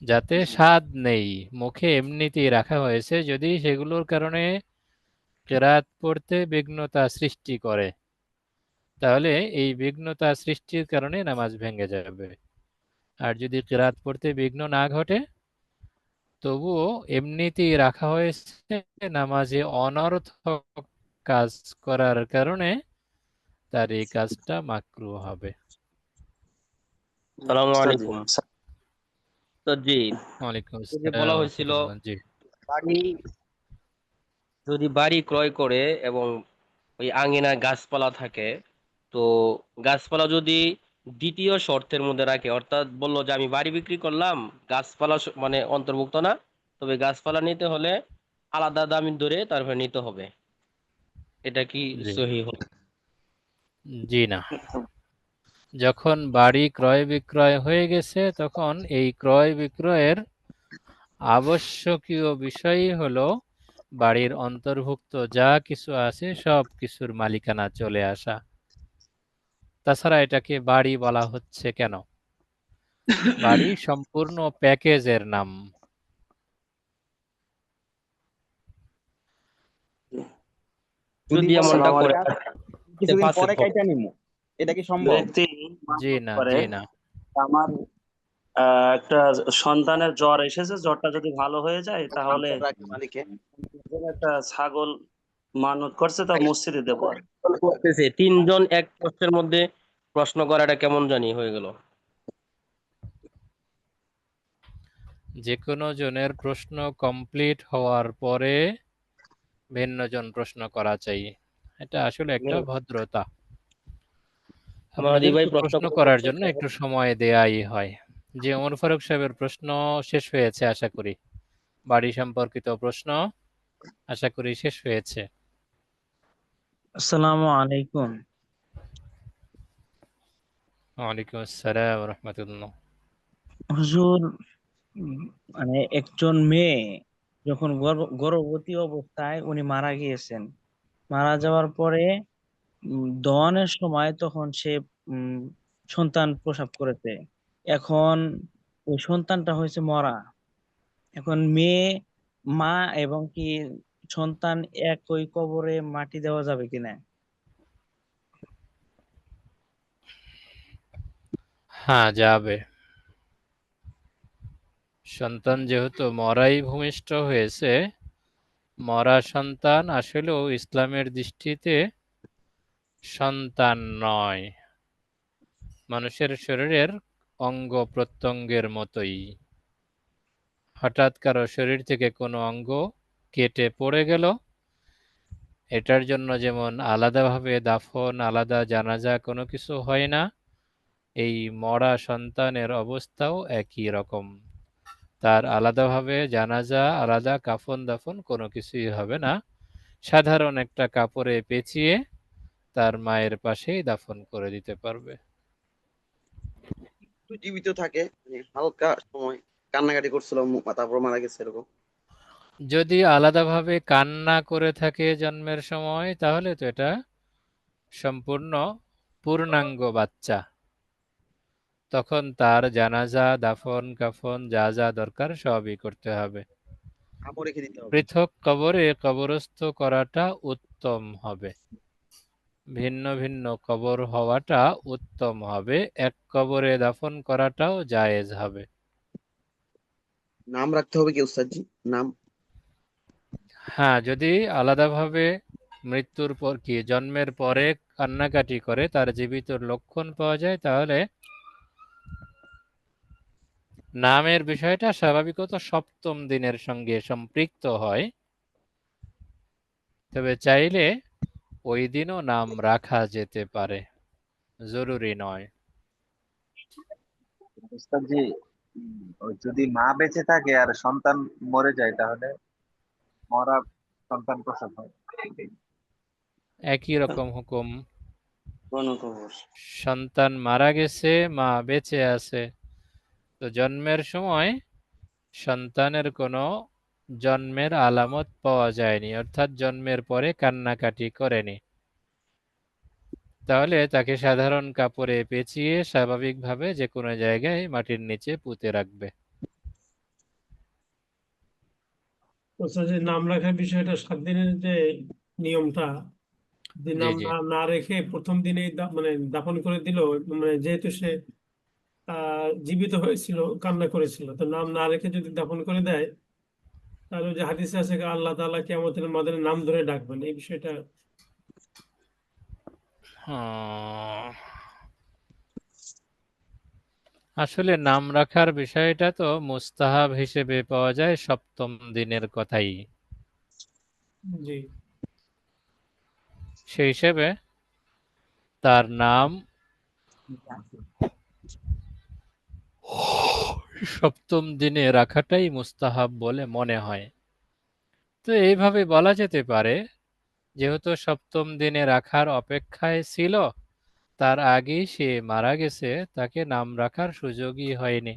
যাতে স্বাদ নেই, মুখে এমনিতেই রাখা হয়েছে, যদি সেগুলোর কারণে কিরাত পড়তে বিঘ্নতা সৃষ্টি করে তাহলে এই বিঘ্নতা সৃষ্টির কারণে নামাজ ভেঙে যাবে। আর যদি কিরাত পড়তে বিঘ্ন না ঘটে তবুও এমনিতেই রাখা হয়েছে, নামাজে অনর্থক কাজ করার কারণে তার এই কাজটা মাকরুহ হবে। আসসালামু আলাইকুম। তো জি, ওয়ালাইকুম তো যে বলা আসসালাম হয়েছিল রাহমাতুল্লাহ। জি বাড়ি, যদি বাড়ি ক্রয় করে এবং ওই আঙিনায় গাছপালা থাকে, তো গাছপালা যদি দ্বিতীয় শর্তের মধ্যে রাখে, অর্থাৎ বললো যে আমি বাড়ি বিক্রি করলাম, গাছপালা মানে অন্তর্ভুক্ত না, তবে গাছপালা নিতে হলে আলাদা দাম ধরে তারপরে নিতে হবে, এটা কি জি সহিহ হবে? জি না, যখন বাড়ি ক্রয় বিক্রয় হয়ে গেছে তখন এই ক্রয় বিক্রয়ের আবশ্যকীয় বিষয়ই হলো বাড়ির অন্তর্ভুক্ত যা কিছু আছে সব কিছুর মালিকানা চলে আসা। তাছাড়া এটাকে বাড়ি বলা হচ্ছে কেন? বাড়ি সম্পূর্ণ প্যাকেজের নাম। যদি যদি বলেন এমনটা আসসালামু করে আলাইকুম। কিছুদিন ফাসেদ পরে হবে। কাইটা নিমু, এটা কি সম্ভব? ব্যক্তি জি মানত না, করে জি না। আমার একটা সন্তানের জ্বর এসেছে, জ্বরটা যদি ভালো হয়ে যায় তাহলে রাখে মালিকে। একটা ছাগল মানত করছে, তা মসজিদে দেবো আর। করতেছে তিনজন এক প্রশ্নের মধ্যে প্রশ্ন করাটা কেমন জানি হয়ে গেল। যে কোনো জনের প্রশ্ন কমপ্লিট হওয়ার পরে ভিন্নজন প্রশ্ন করা চাই, এটা আসলে একটা ভদ্রতা। মাহাদি ভাই আপনাদেরকে প্রশ্ন প্রশ্ন করার করতেছে। জন্য একটু সময় দেয়াই হয়। যে ওমর ফারুক সাহেবের প্রশ্ন শেষ হয়েছে আশা করি, বাড়ি সম্পর্কিত প্রশ্ন আশা করি শেষ হয়েছে। আসসালামু আলাইকুম। ওয়ালাইকুম আসসালাম রহমতুল্লাহ। হুজুর, মানে একজন মেয়ে যখন গর্ভবতী অবস্থায় উনি মারা গিয়েছেন, মারা যাওয়ার পরে দহনের সময় তখন সে উম, সন্তান প্রসব করেছে। এখন ওই সন্তানটা হয়েছে মরা। এখন মেয়ে, মা এবং কি সন্তান একই কবরে মাটি দেওয়া যাবে কিনা? হ্যাঁ, যাবে। সন্তান যেহেতু মরাই ভূমিষ্ঠ হয়েছে মরা সন্তান আসলেও ইসলামের দৃষ্টিতে সন্তান নয়, মানুষের শরীরের অঙ্গ প্রত্যঙ্গের মতোই। হঠাৎ কারো শরীর থেকে কোনো অঙ্গ কেটে পড়ে গেল, এটার জন্য যেমন আলাদাভাবে দাফন, আলাদা জানাজা কোনো কিছু হয় না, এই মরা সন্তানের অবস্থাও একই রকম। তার আলাদাভাবে জানাজা, আলাদা কাফন দাফন কোনো কিছুই হবে না, সাধারণ একটা কাপড়ে পেঁচিয়ে তার মায়ের পাশেই দাফন করে দিতে পারবে। একটু জীবিত থাকে, মানে হালকা সময় কান্নাকাটি করছিল, তারপর মারা গেছে এরকম। যদি আলাদাভাবে কান্না করে থাকে জন্মের সময়, তাহলে তো এটা সম্পূর্ণ পূর্ণাঙ্গ বাচ্চা। তখন তার জানাজা, দাফন, কাফন যা যা দরকার সবই করতে হবে। কাপড় রেখে দিতে হবে। পৃথক কবরে কবরস্থ করাটা উত্তম হবে। ভিন্ন ভিন্ন কবর হওয়াটা উত্তম হবে, এক কবরে দাফন করাটাও জায়েজ হবে। নাম রাখতে হবে কি উস্তাদজি? নাম? হ্যাঁ, যদি আলাদাভাবে মৃত্যুর পর কি জন্মের পরে কান্নাকাটি করে তার জীবিত লক্ষণ পাওয়া যায়, তাহলে নামের বিষয়টা স্বাভাবিকত সপ্তম দিনের সঙ্গে সম্পৃক্ত হয়। তবে চাইলে ওই দিনও নাম রাখা যেতে পারে, জরুরি নয়। উস্তাদজি, ওই যদি মা বেঁচে থাকে আর সন্তান মরে যায়, তাহলে মরা সন্তান প্রসব হয়। একই রকম হুকুম। কোন খবর? সন্তান মারা গেছে, মা বেঁচে আছে, তো জন্মের সময় সন্তানের কোনো জন্মের আলামত পাওয়া যায়নি, অর্থাৎ জন্মের পরে কান্নাকাটি করেনি, তাহলে তাকে সাধারণ কাপড়ে পেঁচিয়ে স্বাভাবিকভাবে যে কোনো জায়গায় মাটির নিচে পুঁতে রাখবে। যে নাম রাখার বিষয়টা 7 দিনের যে নিয়মটা, যে জি নাম জি না রেখে প্রথম দিনেই মানে দাফন করে দিল, মানে যেহেতু সে জীবিত হয়েছিল, কান্না করেছিল, তো নাম না রেখে যদি দাফন করে দেয়, তাহলে যে হাদিসে আছে আল্লাহ তাআলা কিয়ামতের মাঠে নাম ধরে ডাকবেন, এই বিষয়টা আসলে নাম রাখার বিষয়টা তো মুস্তাহাব হিসেবে পাওয়া যায় সপ্তম দিনের কথাই। জি সেই হিসেবে তার নাম সপ্তম দিনে রাখাটাই মুস্তাহাব বলে মনে হয়। তো এইভাবে বলা যেতে পারে, যেহেতু সপ্তম দিনে রাখার অপেক্ষায় ছিল, তার আগেই সে মারা গেছে, তাকে নাম রাখার সুযোগই হয়নি।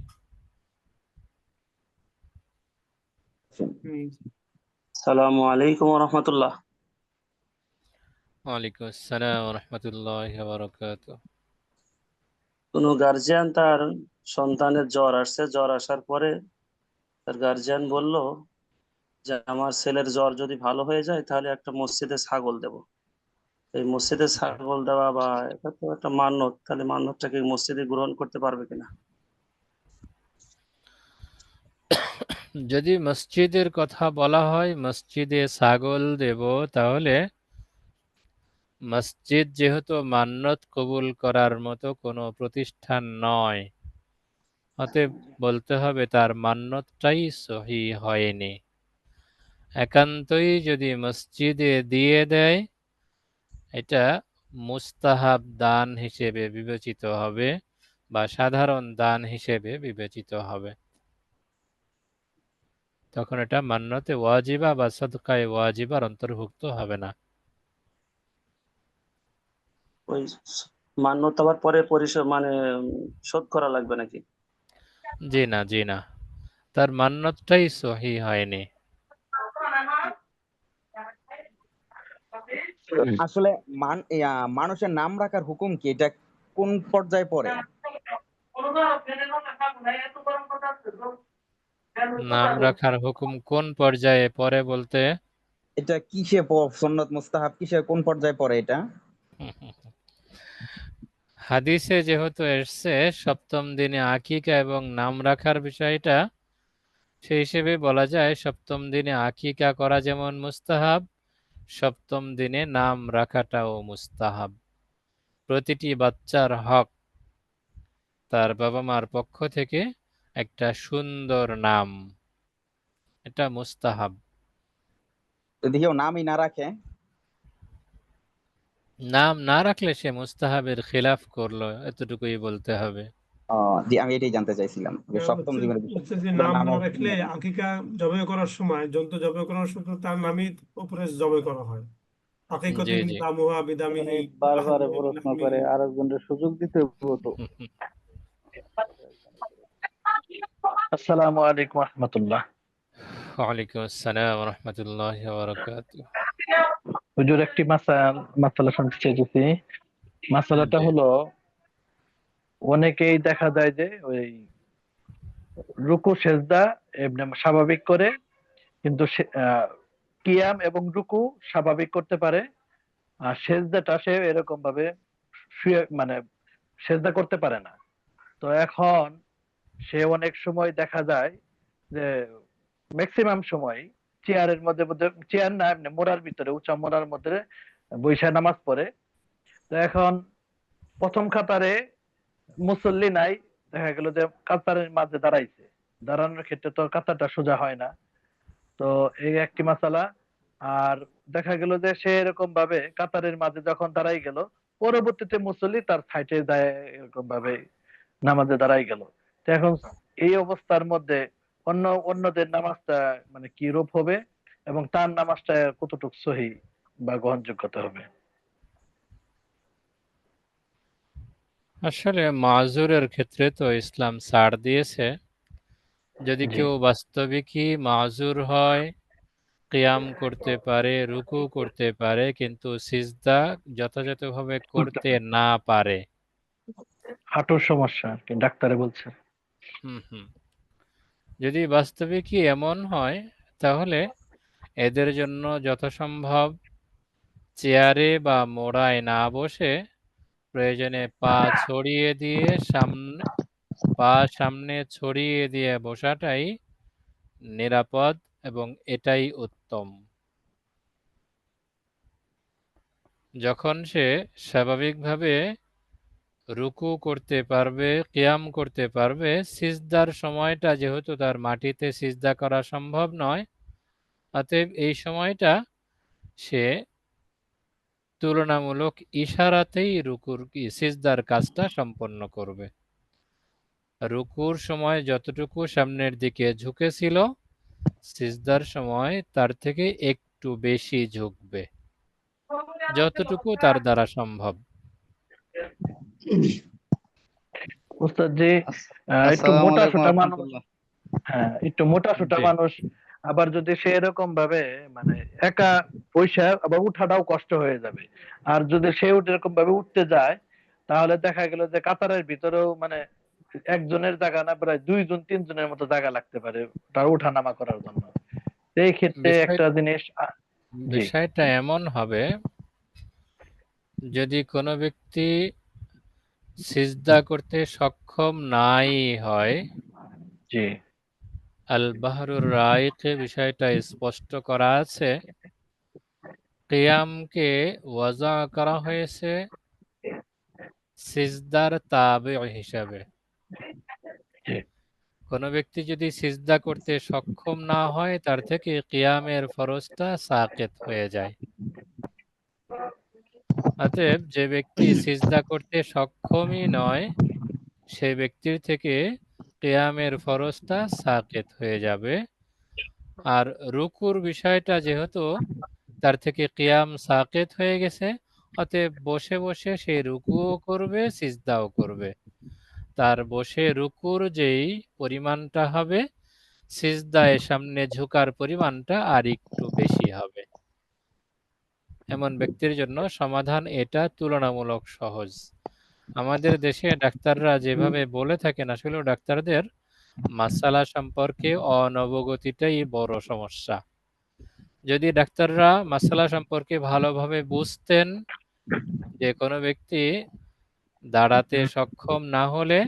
সালামু আলাইকুম ওয়া রাহমাতুল্লাহ। ওয়ালাইকুম আসসালাম ওয়া রাহমাতুল্লাহি ওয়া বারাকাতুহু। কোনো গার্জিয়ান তার সন্তানের জ্বর আসছে, জ্বর আসার পরে তার গার্জিয়ান বলল যে আমার ছেলের জ্বর যদি ভালো হয়ে যায় তাহলে একটা মসজিদে ছাগল দেব। এই মসজিদে ছাগল দেওয়া বা এটা তো একটা মান্যত, তাহলে মান্যতটা কি মসজিদে গ্রহণ করতে পারবে কিনা? যদি মসজিদের কথা বলা হয়, মসজিদে ছাগল দেব, তাহলে মসজিদ যেহেতু মান্যত কবুল করার মতো কোনো প্রতিষ্ঠান নয়, অতএব বলতে হবে তার মান্যতটাই সহি হয়নি। একান্তই যদি মসজিদে দিয়ে দেয়, এটা মুস্তাহাব দান হিসেবে বিবেচিত হবে বা সাধারণ দান হিসেবে বিবেচিত হবে। তখন এটা মান্যতে ওয়াজিবা বা সদকায়ে ওয়াজিবার অন্তর্ভুক্ত হবে না। ওই মান্যত আবার পরে পরিশোধ মানে শোধ করা লাগবে নাকি? জি না, জি না, তার মান্যতটাই সহি হয়নি। আসলে মানুষের নাম রাখার হুকুম কি, এটা কোন পর্যায়ে পড়ে? নাম রাখার হুকুম কোন পর্যায়ে পড়ে বলতে? এটা কিসে সুন্নত মুস্তাহাব কিসে কোন পর্যায়ে পড়ে এটা? হাদিসে যেহেতু এসছে সপ্তম দিনে আকিকা এবং নাম রাখার বিষয়টা, সেই হিসেবে বলা যায় সপ্তম দিনে আকিকা করা যেমন মুস্তাহাব, সপ্তম দিনে নাম রাখাটাও মুস্তাহাব। প্রতিটি বাচ্চার হক তার বাবা মার পক্ষ থেকে একটা সুন্দর নাম, এটা মুস্তাহাব। যদি কেউ নামই না রাখে, নাম না রাখলে সে মুস্তাহাবের খিলাফ করলো, এতটুকুই বলতে হবে। জি আমি এটাই জানতে চাইছিলাম যে সপ্তম দিনের হচ্ছে যে আমরা নাম না নামও রাখলে আকিকা জবাই করার সময়, জন্তু জবাই করার সময় তার নামই উপরে জবাই করা হয়। আকিকাতু জি মিন জি দামুহা বিদামিহি বারবার লাহমিহি প্রশ্ন লাহমিহি। করে, আরেকজনের সুযোগ দিতে হতো। আসসালামু আলাইকুম রহমতুল্লাহ। ওয়ালাইকুম আসসালাম রহমতুল্লাহি ওয়া বারাকাতুহু। হুজুর একটি মাসালা শুনতে চাইতেছি। মাসালাটা জি হলো, অনেকেই দেখা যায় যে ওই রুকু সেজদা এমনি স্বাভাবিক করে, কিন্তু কিয়াম এবং রুকু স্বাভাবিক করতে পারে, আর সেজদাটা সে এরকম ভাবে শুয়ে মানে সেজদা করতে পারে না। তো এখন সে অনেক সময় দেখা যায় যে ম্যাক্সিমাম সময় চেয়ারের মধ্যে মধ্যে, চেয়ার না এমনি মোড়ার ভিতরে, উঁচা মোড়ার মধ্যে বৈশা নামাজ পড়ে। তো এখন প্রথম কাতারে মুসল্লি নাই, দেখা গেল যে কাতারের মাঝে দাঁড়াইছে, দাঁড়ানোর ক্ষেত্রে তো কাতারটা সোজা হয় না। তো এই একটি মাসালা। আর দেখা গেল যে সে এরকম ভাবে কাতারের মাঝে যখন দাঁড়াই গেল, পরবর্তীতে মুসল্লি তার সাইটে দাঁড়ায় এরকম ভাবে নামাজে দাঁড়াই গেল। তো এখন এই অবস্থার মধ্যে অন্যদের নামাজটা মানে কি রূপ হবে, এবং তার নামাজটা কতটুকু সহি বা গ্রহণযোগ্যতা হবে? আসলে মাজুরের ক্ষেত্রে তো ইসলাম ছাড় দিয়েছে। যদি জি কেউ বাস্তবিকই মাজুর হয়, কিয়াম করতে পারে, রুকু করতে পারে, কিন্তু সিজদা যথাযথভাবে করতে না পারে, হাঁটুর সমস্যা আর কি ডাক্তারে বলছে। হুম, যদি বাস্তবিকই এমন হয়, তাহলে এদের জন্য যথাসম্ভব চেয়ারে বা মোড়ায় না বসে প্রয়োজনে পা সামনে ছড়িয়ে দিয়ে বসাটাই নিরাপদ এবং এটাই উত্তম। যখন সে স্বাভাবিকভাবে রুকু করতে পারবে, কিয়াম করতে পারবে, সিজদার সময়টা যেহেতু তার মাটিতে সিজদা করা সম্ভব নয়, অতএব এই সময়টা সে তুলনামূলক ইশারাতেই সিজদার কাজটা সম্পন্ন করবে। রুকুর সময় যতটুকু সামনের দিকে ঝুঁকেছিল, সিজদার সময় তার থেকে একটু বেশি ঝুঁকবে, যতটুকু তার দ্বারা সম্ভব। উস্তাদ জি, একটু আসসালামু মোটা আলাইকুম সোটা মানুষ, রহমতুল্লাহ। হ্যাঁ একটু মোটা সোটা জি মানুষ, আবার যদি সে এরকম ভাবে মানে একা পয়সা, আবার উঠাটাও কষ্ট হয়ে যাবে। আর যদি সে এরকম ভাবে উঠতে যায়, তাহলে দেখা গেল যে কাতারের ভিতরেও মানে একজনের জায়গা না, প্রায় 2-3 জনের মতো জায়গা লাগতে পারে তার ওঠা নামা করার জন্য। এই ক্ষেত্রে বিষয় একটা জিনিস জি বিষয়টা এমন হবে, যদি কোনো ব্যক্তি সিজদা করতে সক্ষম নাই হয়, জি আল বাহরুর রাইকে বিষয়টা স্পষ্ট করা আছে। কিয়ামকে ওয়াজা করা হয়েছে সিজদার তাবে হিসাবে। জি কোনো ব্যক্তি যদি সিজদা করতে সক্ষম না হয়, তার থেকে কিয়ামের ফরজটা সাকিত হয়ে যায়। অতএব যে ব্যক্তি সিজদা করতে সক্ষমই নয়, সেই ব্যক্তির থেকে কিয়ামের ফরজটা সাকিত হয়ে যাবে। আর রুকুর বিষয়টা যেহেতু তার থেকে কিয়াম সাকিত হয়ে গেছে, অতএব বসে বসে সে রুকুও করবে, সিজদাও করবে। তার বসে রুকুর যেই পরিমাণটা হবে, সিজদায় সামনে ঝুঁকার পরিমাণটা আর একটু বেশি হবে। এমন ব্যক্তির জন্য সমাধান এটা তুলনামূলক সহজ। আমাদের দেশে ডাক্তাররা যেভাবে বলে থাকেন, আসলে ডাক্তারদের মাসালা সম্পর্কে অনবগতিটাই বড় সমস্যা। যদি ডাক্তাররা মাসালা সম্পর্কে ভালোভাবে বুঝতেন যে কোনো ব্যক্তি দাঁড়াতে সক্ষম না হলে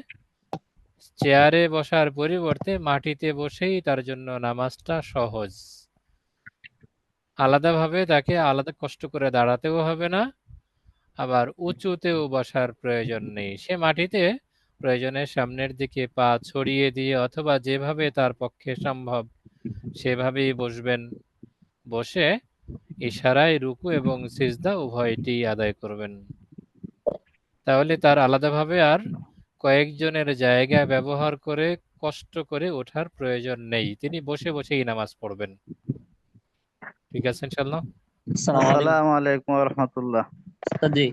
চেয়ারে বসার পরিবর্তে মাটিতে বসেই তার জন্য নামাজটা সহজ। আলাদাভাবে তাকে আলাদা কষ্ট করে দাঁড়াতেও হবে না, আবার উঁচুতেও বসার প্রয়োজন নেই। সে মাটিতে প্রয়োজনে সামনের দিকে পা ছড়িয়ে দিয়ে অথবা যেভাবে তার পক্ষে সম্ভব সেভাবেই বসবেন। বসে ইশারায় রুকু এবং সিজদা উভয়টি আদায় করবেন। তাহলে তার আলাদাভাবে আর কয়েকজনের জায়গা ব্যবহার করে কষ্ট করে ওঠার প্রয়োজন নেই। তিনি বসে বসেই নামাজ পড়বেন। ঠিক আছে ইনশাআল্লাহ? আসসালামু আলাইকুম ওয়া রাহমাতুল্লাহ। উস্তাদ জি,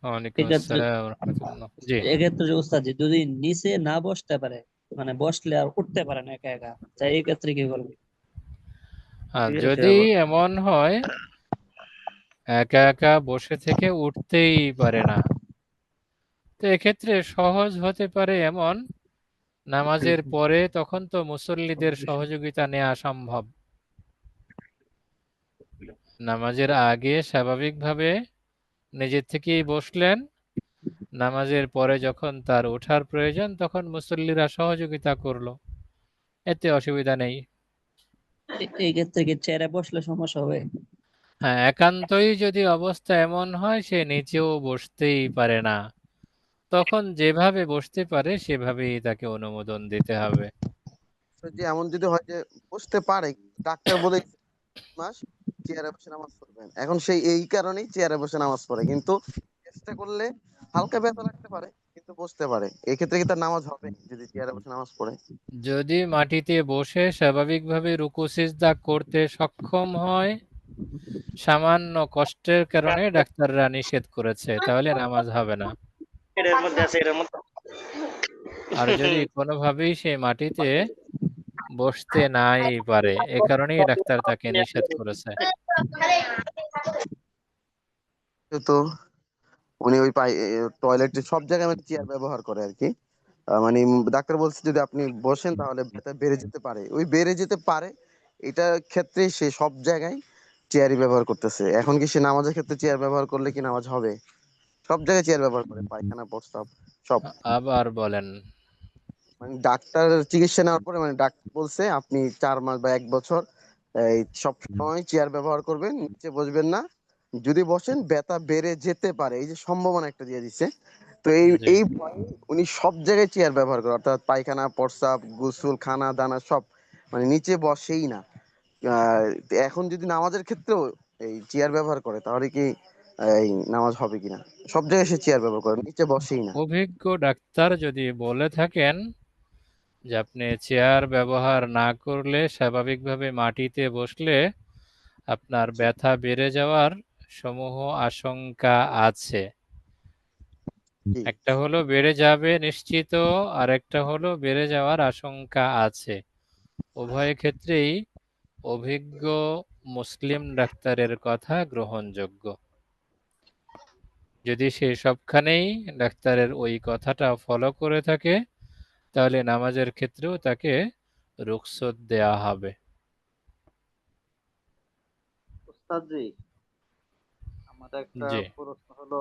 ওয়ালাইকুম এক্ষেত্রে আসসালাম ওয়া রাহমাতুল্লাহ। জি। এক্ষেত্রে যে উস্তাদ জি যদি নিচে না বসতে পারে, মানে বসলে আর উঠতে পারে না একা একা, তাই এই ক্ষেত্রে কি করবে? আর ঠিক আছে যদি এমন হয় একা একা বসে থেকে উঠতেই পারে না, তো এক্ষেত্রে সহজ হতে পারে এমন, নামাজের পরে তখন তো মুসল্লিদের সহযোগিতা নেওয়া সম্ভব। নামাজের আগে স্বাভাবিকভাবে নিজের থেকেই বসলেন, নামাজের পরে যখন তার ওঠার প্রয়োজন তখন মুসল্লিরা সহযোগিতা করলো, এতে অসুবিধা নেই। এই ক্ষেত্রে কি চেয়ারে বসলে সমস্যা হবে? হ্যাঁ, একান্তই যদি অবস্থা এমন হয় সে নিচেও বসতেই পারে না, তখন যেভাবে বসতে পারে সেভাবেই তাকে অনুমোদন দিতে হবে। যে এমন যদি হয় যে বসতে পারে, ডাক্তার বলে মাস চেয়ারে বসে নামাজ পড়বেন, এখন সেই এই কারণেই চেয়ারে বসে নামাজ পড়ে, কিন্তু চেষ্টা করলে হালকা ব্যথা লাগতে পারে কিন্তু বসতে পারে। এই ক্ষেত্রে কি তার নামাজ হবে যদি চেয়ারে বসে নামাজ পড়ে? যদি মাটিতে বসে স্বাভাবিকভাবে রুকু সিজদা করতে সক্ষম হয়, সামান্য কষ্টের কারণে ডাক্তাররা নিষেধ করেছে, তাহলে নামাজ হবে না। এটার মধ্যে আছে, এটার মধ্যে আর যদি কোনোভাবেই সে মাটিতে বসতে নাই পারে, এ কারণেই ডাক্তার তাকে নিষেধ করেছে। তো উনি ওই টয়লেটে সব জায়গায় মানে চেয়ার ব্যবহার করে আর কি। মানে ডাক্তার বলছে যদি আপনি বসেন তাহলে ব্যথা বেড়ে যেতে পারে, ওই বেড়ে যেতে পারে এটার ক্ষেত্রে সে সব জায়গায় চেয়ারই ব্যবহার করতেছে। এখন কি সে নামাজের ক্ষেত্রে চেয়ার ব্যবহার করলে কি নামাজ হবে? সব জায়গায় চেয়ার ব্যবহার করে, পায়খানা প্রস্রাব সব। আবার বলেন। মানে ডাক্তার চিকিৎসা নেওয়ার পরে মানে ডাক্তার বলছে আপনি 4 মাস বা 1 বছর এই সব সময় চেয়ার ব্যবহার করবেন, নিচে বসবেন না, যদি বসেন ব্যথা বেড়ে যেতে পারে, এই যে সম্ভাবনা একটা দিয়ে দিচ্ছে। তো এই ভয়ে উনি সব জায়গায় চেয়ার ব্যবহার করে, অর্থাৎ পায়খানা প্রস্রাব গোসল খানা দানা সব, মানে নিচে বসেই না। এখন যদি নামাজের ক্ষেত্রেও এই চেয়ার ব্যবহার করে তাহলে কি এই নামাজ হবে কিনা? সব জায়গায় সে চেয়ার ব্যবহার করে, নিচে বসেই না। অভিজ্ঞ ডাক্তার যদি বলে থাকেন যে আপনি চেয়ার ব্যবহার না করলে স্বাভাবিকভাবে মাটিতে বসলে আপনার ব্যথা বেড়ে যাওয়ার সমূহ আশঙ্কা আছে। একটা হলো বেড়ে যাবে নিশ্চিত, আর একটা হলো বেড়ে যাওয়ার আশঙ্কা আছে। উভয় ক্ষেত্রেই অভিজ্ঞ মুসলিম ডাক্তারের কথা গ্রহণযোগ্য। যদি সে সবখানেই ডাক্তারের ওই কথাটা ফলো করে থাকে তাহলে নামাজের ক্ষেত্রেও তাকে রুখসত দেয়া হবে। উস্তাদ জি, আমার একটা জি। প্রশ্ন হলো,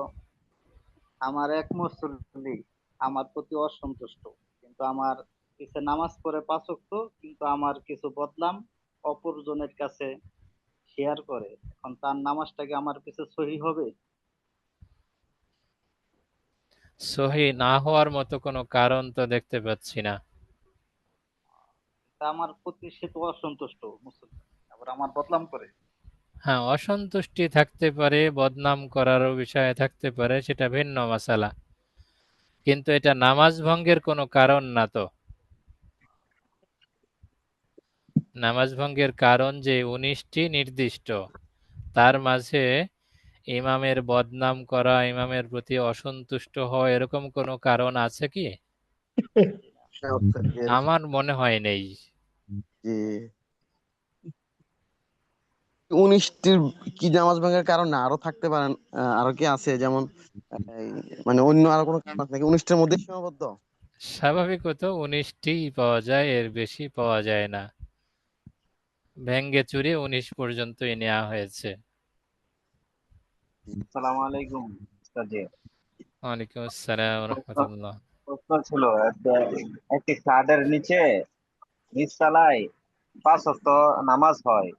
আমার এক মুসল্লি আমার প্রতি অসন্তুষ্ট, কিন্তু আমার পিছে নামাজ পড়ে 5 ওয়াক্ত, কিন্তু আমার কিছু বদনাম অপরজনের কাছে শেয়ার করে, এখন তার নামাজটা কি আমার পিছে সহি হবে? সহি না হওয়ার মতো কোনো কারণ তো দেখতে পাচ্ছি না। তা আমার প্রতি সে তো অসন্তুষ্ট মুসল্লি, আবার আমার বদনাম করে। হ্যাঁ, অসন্তুষ্টি থাকতে পারে, বদনাম করারও বিষয় থাকতে পারে, সেটা ভিন্ন মাসালা, কিন্তু এটা নামাজ ভঙ্গের কোনো কারণ না তো। নামাজ ভঙ্গের কারণ যে 19টি নির্দিষ্ট, তার মাঝে ইমামের বদনাম করা, ইমামের প্রতি অসন্তুষ্ট হওয়া এরকম কোনো কারণ আছে কি? আমার মনে হয় নেই। জি, 19টির কি নামাজ ভাঙার কারণ না, আরো থাকতে পারেন। আরো কি আছে যেমন মানে অন্য আরো কোনো কারণ আছে নাকি? 19টির মধ্যে সীমাবদ্ধ? স্বাভাবিকত 19টি পাওয়া যায়, এর বেশি পাওয়া যায় না। ভেঙ্গে চুরে 19 পর্যন্তই নেওয়া হয়েছে। আসসালামু আলাইকুম উস্তাদ জি। ওয়ালাইকুম আসসালাম ওয়া রাহমাতুল্লাহ। প্রশ্ন ছিল একটি ফ্ল্যাটের নিচতলায় 5 ওয়াক্ত নামাজ হয়,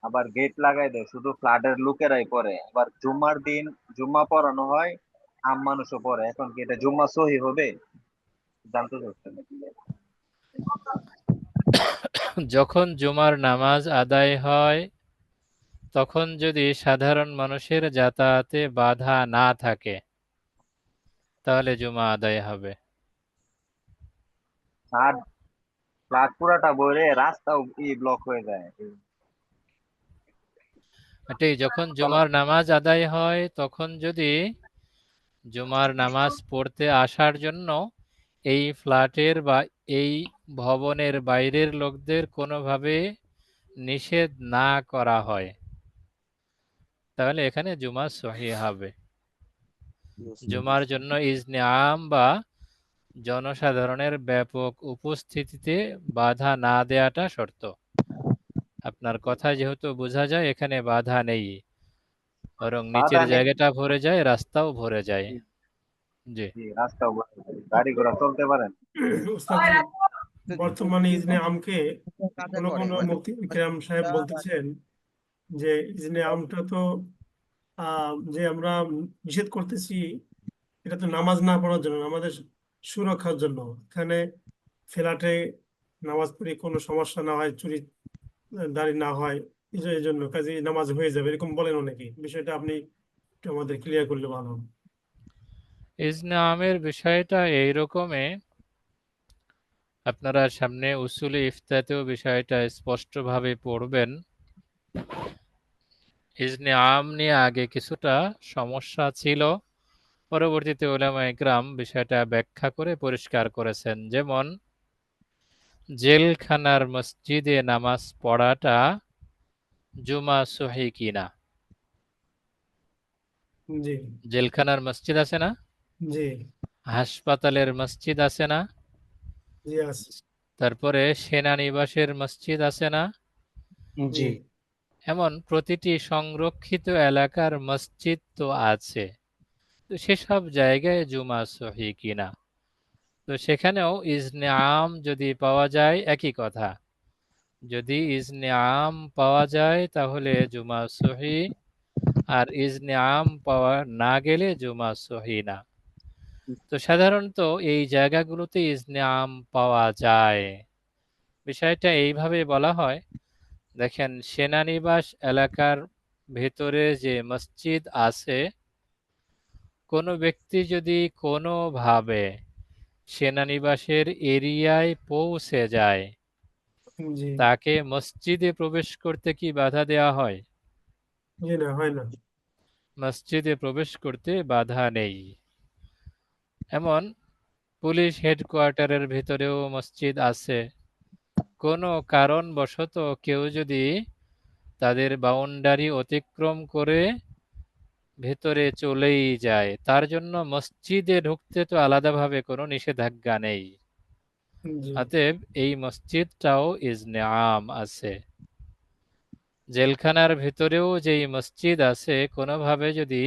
আবার গেট লাগাই দেয়, শুধু ফ্ল্যাটের লোকেরাই পড়ে, আবার জুম্মার দিন জুম্মা পড়ানো হয়, আম মানুষও পড়ে। এখন কি এটা জুম্মা সহি হবে? জানতে চাচ্ছেন। যখন জুমার নামাজ আদায় হয় তখন যদি সাধারণ মানুষের যাতায়াতে বাধা না থাকে তাহলে জুমা আদায় হবে। ফ্ল্যাট পুরাটা ভরে রাস্তাও ব্লক হয়ে যায়। এটাই, যখন জুমার নামাজ আদায় হয় তখন যদি জুমার নামাজ পড়তে আসার জন্য এই ফ্ল্যাটের বা এই ভবনের বাইরের লোকদের কোনোভাবে নিষেধ না করা হয় তাহলে এখানে জুমা সহি হবে। জুমার জন্য ইজনে আম বা জনসাধারণের ব্যাপক উপস্থিতিতে বাধা না দেয়াটা শর্ত। আপনার কথা যেহেতু বোঝা যায় এখানে বাধা নেই, বরং নিচের বাধা নেই। জায়গাটা ভরে যায়, রাস্তাও ভরে যায়। জি, রাস্তাও ভরে যায়, গাড়ি ঘোড়া চলতে পারেন। উস্তাদজি, বর্তমানে ইজনে আমকে কাজে কোন করে কোন মানে মুফতি ইকরাম সাহেব বলতেছেন যে ইজনে আমটা তো যে আমরা নিষেধ করতেছি এটা তো নামাজ না পড়ার জন্য, আমাদের সুরক্ষার জন্য। এখানে ফ্ল্যাটে নামাজ পড়ে কোনো সমস্যা না হয়, চুরি দাঁড়ি না হয়, এই জন্য কাজে নামাজ হয়ে যাবে এরকম বলেন অনেকে। বিষয়টা আপনি একটু আমাদের ক্লিয়ার করলে ভালো হবে। ইজনে আমের বিষয়টা এইরকমই, আপনারা সামনে উসুলে ইফতাতেও বিষয়টা স্পষ্টভাবে পড়বেন। ইজনে আম নিয়ে আগে কিছুটা সমস্যা ছিল, পরবর্তীতে উলামায়ে ইকরাম বিষয়টা ব্যাখ্যা করে পরিষ্কার করেছেন। যেমন জেলখানার মসজিদে নামাজ পড়াটা জুমা সহি কিনা। জি জেলখানার মসজিদ আছে না, জি হাসপাতালের মসজিদ আছে না, জি আছে। তারপরে সেনানিবাসের মসজিদ আছে না, জি এমন প্রতিটি সংরক্ষিত এলাকার মসজিদ তো আছে। তো সেসব জায়গায় জুমা সহি কিনা, তো সেখানেও ইজনে আম যদি পাওয়া যায় একই কথা। যদি ইজনে আম পাওয়া যায় তাহলে জুমা সহি, আর ইজনে আম পাওয়া না গেলে জুমা সহি না। তো সাধারণত এই জায়গাগুলোতে ইজনে আম পাওয়া যায়। বিষয়টা এইভাবে বলা হয়, দেখেন সেনানিবাস এলাকার ভেতরে যে মসজিদ আছে, কোনো ব্যক্তি যদি কোনোভাবে সেনানিবাসের এরিয়ায় পৌঁছে যায় জি তাকে মসজিদে প্রবেশ করতে কি বাধা দেওয়া হয়? জি না, হয় না। মসজিদে প্রবেশ করতে বাধা নেই। এমন পুলিশ হেডকোয়ার্টারের ভিতরেও মসজিদ আছে। কোনো কারণবশত কেউ যদি তাদের বাউন্ডারি অতিক্রম করে ভেতরে চলেই যায়, তার জন্য মসজিদে ঢুকতে তো আলাদাভাবে কোনো নিষেধাজ্ঞা নেই। জি অতএব এই মসজিদটাও ইজনে আম আছে। জেলখানার ভিতরেও যেই মসজিদ আছে, কোনোভাবে যদি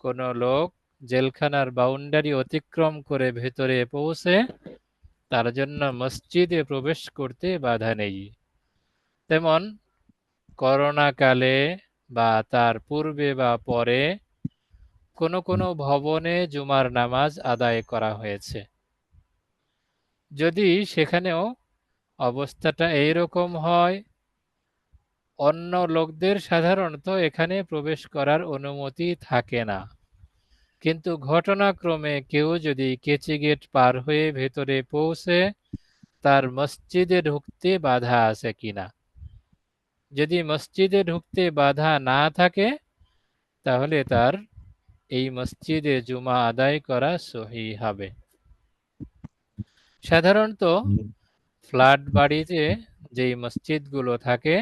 কোনো লোক জেলখানার বাউন্ডারি অতিক্রম করে ভেতরে পৌঁছে, তার জন্য মসজিদে প্রবেশ করতে বাধা নেই। তেমন করোনা কালে বা তার পূর্বে বা পরে কোনো কোনো ভবনে জুমার নামাজ আদায় করা হয়েছে। যদি সেখানেও অবস্থাটা এইরকম হয়, অন্য লোকদের সাধারণত এখানে প্রবেশ করার অনুমতি থাকে না, কিন্তু ঘটনাক্রমে কেউ যদি কেচি গেট পার হয়ে ভেতরে পৌঁছে তার মসজিদে ঢুকতে বাধা আছে কিনা। যদি মসজিদে ঢুকতে বাধা না থাকে তাহলে তার এই মসজিদে জুমা আদায় করা সহি হবে। সাধারণত ফ্ল্যাট বাড়িতে যেই মসজিদগুলো থাকে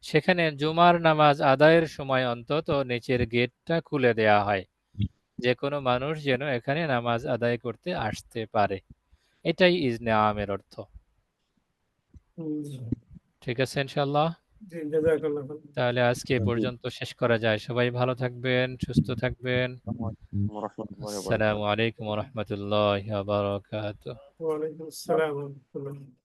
সেখানে জুমার নামাজ আদায়ের সময় অন্তত নিচের গেটটা খুলে দেয়া হয়, যে কোনো মানুষ যেন এখানে নামাজ আদায় করতে আসতে পারে। এটাই ইজনে আমের অর্থ। জি। ঠিক আছে ইনশাআল্লাহ। জি জাযাকাল্লাহ খাইর। তাহলে আজকে এ পর্যন্ত শেষ করা যায়। সবাই ভালো থাকবেন, সুস্থ থাকবেন। আসসালামু আলাইকুম ওয়া রাহমাতুল্লাহি ওয়া বারাকাতুহু। ওয়া আলাইকুম আসসালাম ওয়া রাহমাতুল্লাহ।